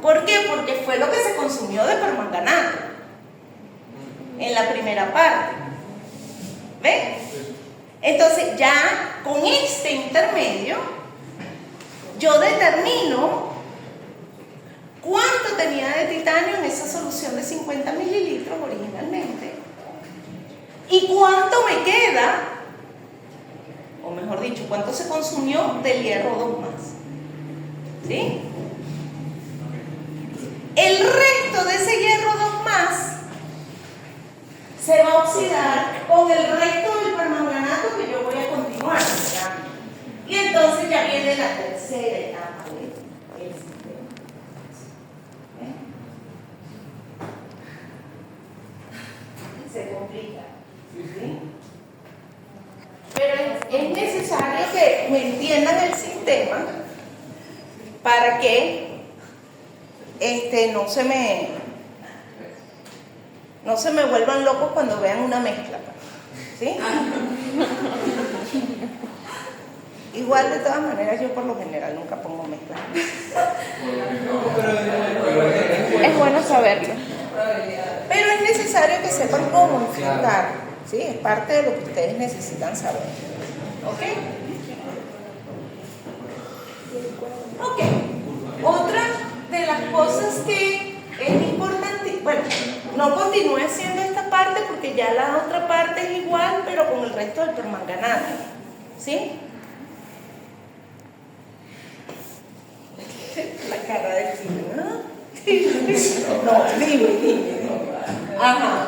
Speaker 1: ¿Por qué? Porque fue lo que se consumió de permanganato en la primera parte. ¿Ven? Entonces ya con este intermedio yo determino cuánto tenía de titanio en esa solución de 50 mililitros originalmente y cuánto me queda, o mejor dicho, cuánto se consumió del hierro 2 más. ¿Sí? El resto de ese hierro 2 más se va a oxidar con el resto del permanganato que yo voy a continuar agregando. Y entonces ya viene la tercera etapa del sistema. Se complica. ¿Sí? Pero es necesario que me entiendan el sistema para que no se me vuelvan locos cuando vean una mezcla. ¿Sí? Igual de todas maneras yo por lo general nunca pongo mezclas.
Speaker 4: Es bueno saberlo.
Speaker 1: Pero es necesario que sepan cómo enfrentar. ¿Sí? Es parte de lo que ustedes necesitan saber. ¿Ok? Ok. Otra de las cosas que es importante, bueno, no continúe haciendo esta parte porque ya la otra parte es igual, pero con el resto del permanganato. ¿Sí? La cara de Chile, ¿no? No, dime. Ajá.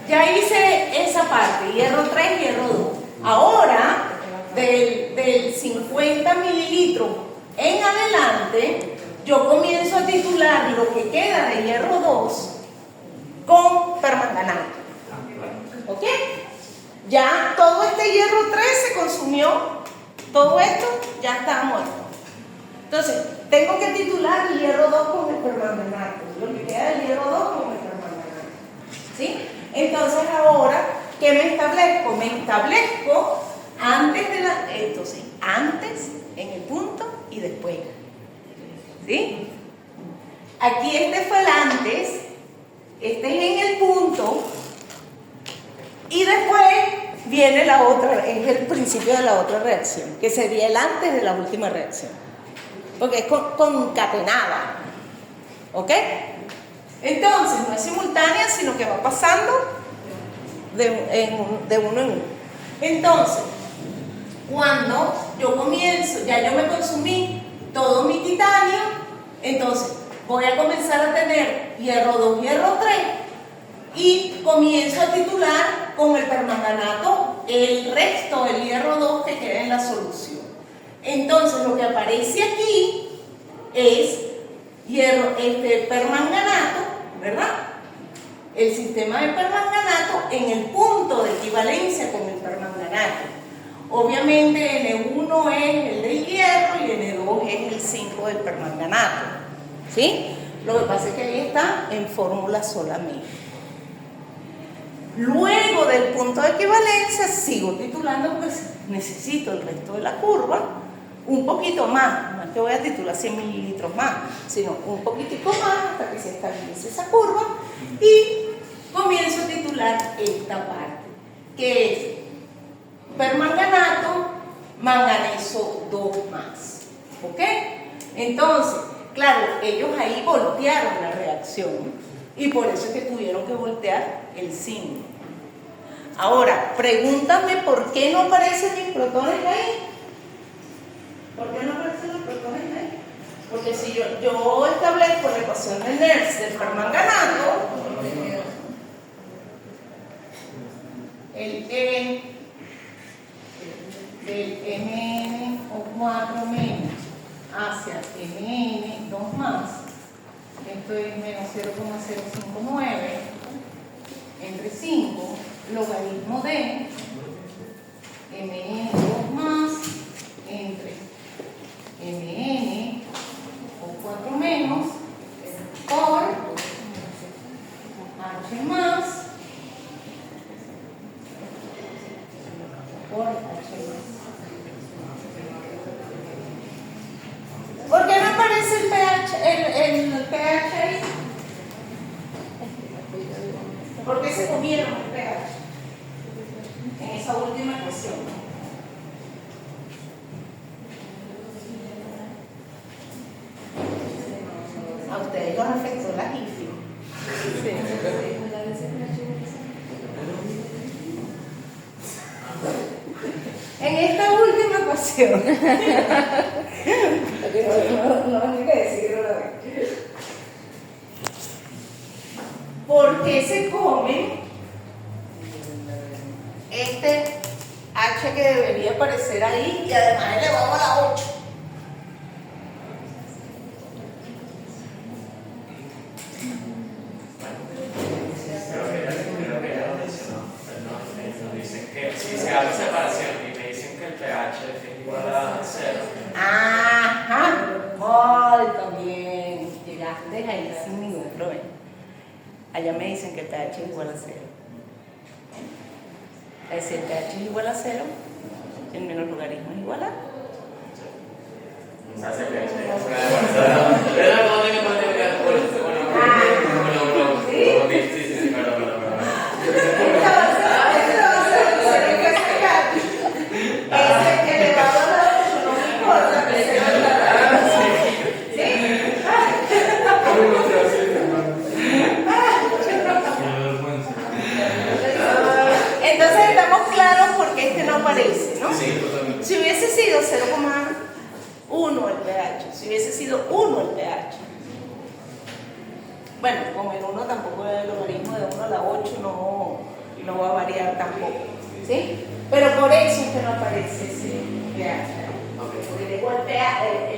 Speaker 1: Ya hice esa parte, hierro 3, hierro 2. Ahora, del 50 mililitros en adelante, yo comienzo a titular lo que queda de hierro 2 con permanganato. ¿Ok? Ya todo este hierro 3 se consumió, todo esto ya está muerto. Entonces, tengo que titular el hierro 2 con el permanganato, lo que queda del hierro 2 con el permanganato. ¿Sí? Entonces, ahora, ¿qué me establezco? Me establezco antes en el punto y después. ¿Sí? Aquí este fue el antes, este es en el punto y después viene la otra, es el principio de la otra reacción, que sería el antes de la última reacción, porque es concatenada. ¿Ok? Entonces no es simultánea, sino que va pasando de uno en uno. Entonces, cuando yo comienzo, ya yo me consumí todo mi titanio, entonces voy a comenzar a tener hierro 2, hierro 3 y comienzo a titular con el permanganato el resto del hierro 2 que queda en la solución. Entonces lo que aparece aquí es permanganato, ¿verdad? El sistema de permanganato en el punto de equivalencia con el permanganato. Obviamente N1 es el del hierro y N2 es el 5 del permanganato. ¿Sí? Lo que pasa es que ahí está en fórmula solamente. Luego del punto de equivalencia sigo titulando, pues necesito el resto de la curva, un poquito más, no es que voy a titular 100 mililitros más, sino un poquitico más hasta que se estabilice esa curva y comienzo a titular esta parte, que es permanganato, manganeso 2 más. ¿Ok? Entonces, claro, ellos ahí voltearon la reacción y por eso es que tuvieron que voltear el signo. Ahora, pregúntame por qué no aparecen mis protones ahí. ¿Por qué no aparecen los protones ahí? Porque si yo establezco la ecuación de Nernst del permanganato, el E del MnO4 menos hacia Mn2 más, esto es menos 0,059 entre 5, logaritmo de Mn2 más entre Mn/4 menos por H más por H más. ¿Por qué no aparece el pH, se comieron el pH en esa última ecuación. A ustedes los afectó la GIFI. En esta última ecuación, no hay que decirlo la vez. ¿Por qué se come este H que debería aparecer ahí y además elevado a la 8?
Speaker 3: Dicen que si se hace separación y me dicen que el pH es igual a 0.
Speaker 1: Ajá, muy bien, llegaste ahí sin ningún problema. Allá me dicen que el pH es igual a 0. Si el pH es igual a 0, el menos logaritmo es igual a.
Speaker 3: Se hace pH.
Speaker 1: Entonces estamos claros porque este no aparece, ¿no?
Speaker 3: Sí, totalmente.
Speaker 1: Si hubiese sido 0,1 el pH, si hubiese sido 1 el pH, bueno, con el 1 tampoco el logaritmo de 1 a la 8 no va a variar tampoco, ¿sí? Pero por eso es que no aparece ese pH, porque tengo el pH y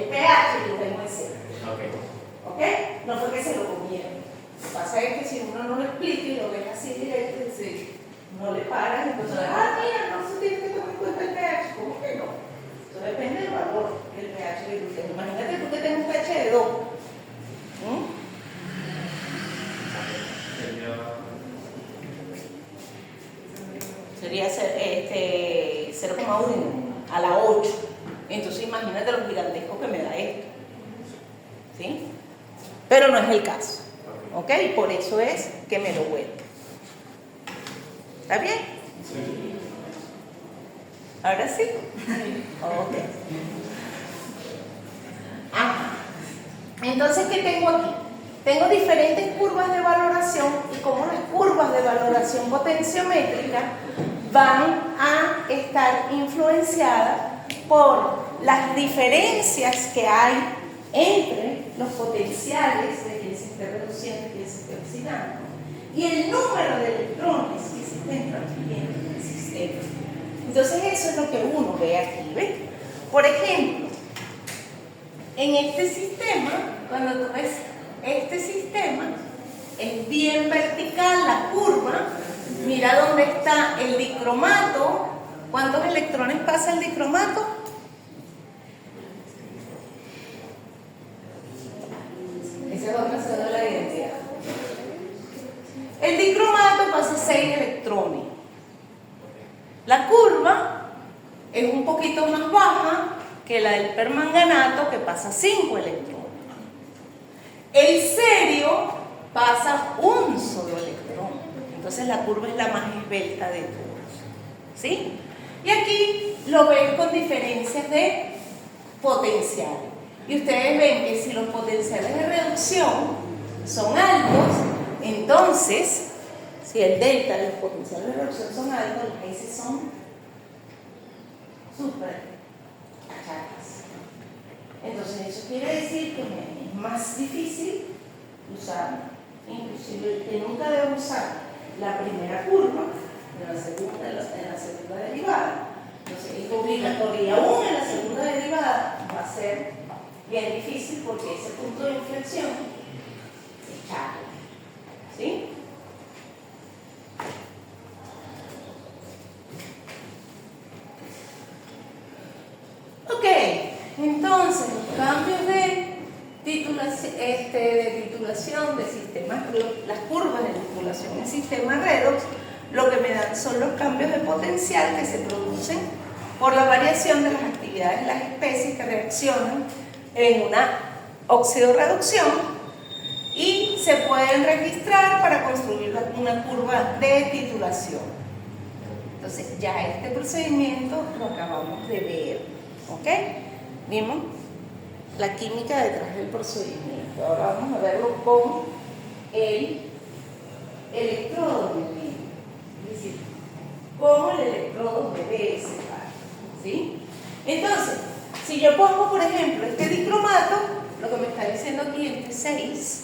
Speaker 1: lo tengo en 0, ¿ok? No fue que se lo comieron. Lo que pasa es que si uno no lo explica y lo ve así directo, no le paran, entonces, mira, no se tiene que tomar en cuenta el pH, ¿cómo que no? Eso depende del valor del pH que tú tengas. Imagínate tú que tengas un pH de 2. Sería 0,1 a la 8. Entonces imagínate lo gigantesco que me da esto. ¿Sí? Pero no es el caso. ¿Ok? Por eso es que me lo vuelvo. ¿Está bien?
Speaker 5: Sí.
Speaker 1: ¿Ahora sí? Ok. Entonces, ¿qué tengo aquí? Tengo diferentes curvas de valoración y como las curvas de valoración potenciométrica van a estar influenciadas por las diferencias que hay entre los potenciales de quien se esté reduciendo y quien se esté oxidando y el número de electrones que se estén transfiriendo en el sistema. Entonces eso es lo que uno ve aquí, ¿ves? Por ejemplo, en este sistema, cuando tú ves este sistema, es bien vertical la curva. Mira dónde está el dicromato. ¿Cuántos electrones pasa el dicromato? Esa es otra cédula de identidad. El dicromato pasa 6 electrones. La curva es un poquito más baja que la del permanganato, que pasa 5 electrones. El cerio pasa un solo electrón. Entonces la curva es la más esbelta de todos. ¿Sí? Y aquí lo ven con diferencias de potencial. Y ustedes ven que si los potenciales de reducción son altos, entonces, si el delta de los potenciales de reducción son altos, las S son súper chatas. Entonces eso quiere decir que es más difícil usar, inclusive que nunca debo usar la primera curva en la segunda derivada. Entonces es obligatorio y aún en la segunda derivada va a ser bien difícil porque ese punto de inflexión es chato. ¿Sí? Ok, entonces los cambios de titulación de sistemas, las curvas de titulación en sistemas redox, lo que me dan son los cambios de potencial que se producen por la variación de las actividades de las especies que reaccionan en una oxidorreducción y se pueden registrar para construir una curva de titulación. Entonces ya este procedimiento lo acabamos de ver, ¿ok? Vimos la química detrás del procedimiento. Ahora vamos a verlo con el electrodo de medio, es decir, cómo el electrodo debe separar, ¿sí? Entonces, si yo pongo, por ejemplo, este dicromato, lo que me está diciendo aquí, este 6,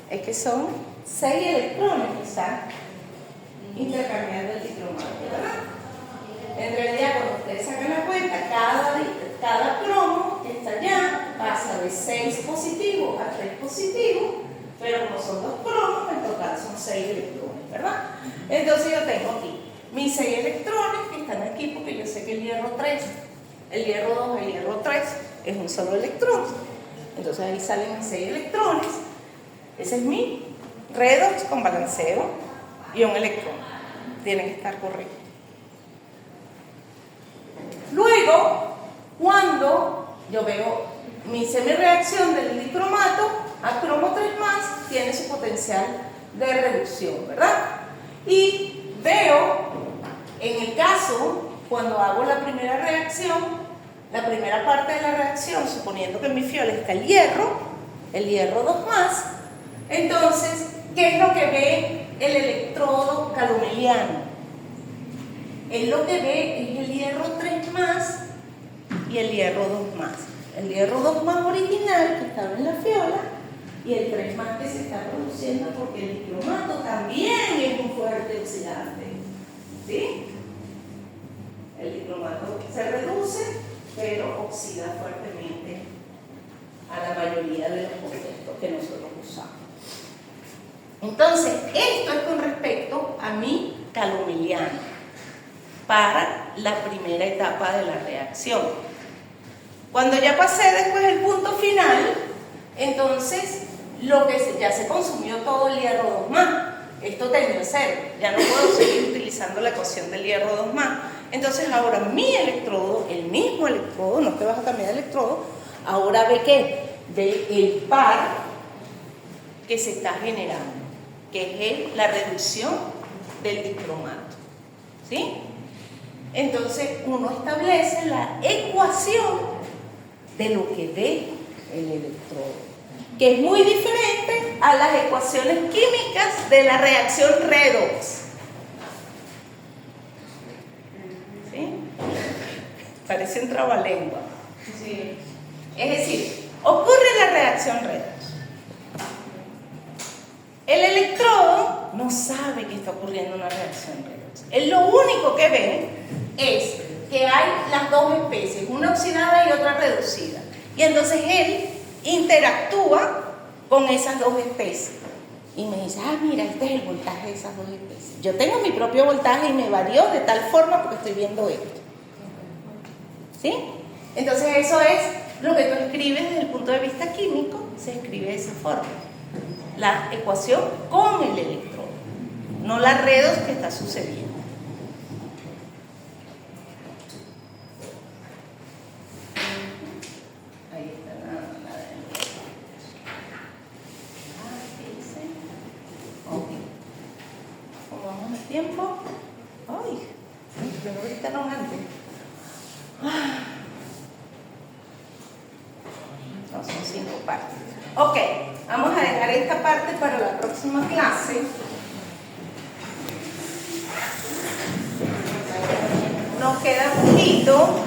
Speaker 1: es que son 6 electrones que están intercambiando el dicromato, ¿verdad? En realidad, cuando ustedes sacan la cuenta, cada cromo que está allá pasa de 6 positivos a 3 positivos, pero como son 2 cromos, en total son 6 electrones, ¿verdad? Entonces yo tengo aquí mis 6 electrones que están aquí porque yo sé que el hierro 3, el hierro 2, el hierro 3 es un solo electrón. Entonces ahí salen 6 electrones. Ese es mi redox con balanceo y un electrón. Tiene que estar correcto. Luego, cuando yo veo mi semireacción del dicromato a cromo 3+, tiene su potencial de reducción, ¿verdad? Y veo, en el caso, cuando hago la primera reacción, la primera parte de la reacción, suponiendo que en mi fiola está el hierro 2+, entonces, ¿qué es lo que ve el electrodo calomeliano? Él lo que ve es el hierro 3+ y el hierro 2+. El hierro 2+ original que estaba en la fiola y el 3+ que se está produciendo porque el dicromato también es un fuerte oxidante, ¿sí? El dicromato se reduce, pero oxida fuertemente a la mayoría de los compuestos que nosotros usamos. Entonces, esto es con respecto a mi calomeliano para la primera etapa de la reacción. Cuando ya pasé después el punto final, entonces ya se consumió todo el hierro 2+. Esto tendió a cero, ya no puedo seguir utilizando la ecuación del hierro 2+. Entonces ahora mi electrodo, el mismo electrodo, no es que vas a cambiar de electrodo, ahora ve ¿qué? Ve el par que se está generando, que es la reducción del dicromato, ¿sí? Entonces uno establece la ecuación de lo que ve el electrodo, que es muy diferente a las ecuaciones químicas de la reacción redox. ¿Sí? Parece un trabalengua.
Speaker 2: Sí.
Speaker 1: Es decir, ocurre la reacción redox. El electrodo no sabe que está ocurriendo una reacción redox. Él lo único que ve es que hay las dos especies, una oxidada y otra reducida. Y entonces él interactúa con esas dos especies. Y me dice, mira, este es el voltaje de esas dos especies. Yo tengo mi propio voltaje y me varió de tal forma porque estoy viendo esto. ¿Sí? Entonces eso es lo que tú escribes desde el punto de vista químico, se escribe de esa forma. La ecuación con el electrodo, no la redox que está sucediendo. Ahí está la de ok. ¿Cómo vamos de tiempo? Ay, que no gritaron antes. No, son 5 partes. Ok, vamos a dejar esta parte para la próxima clase. Nos queda poquito.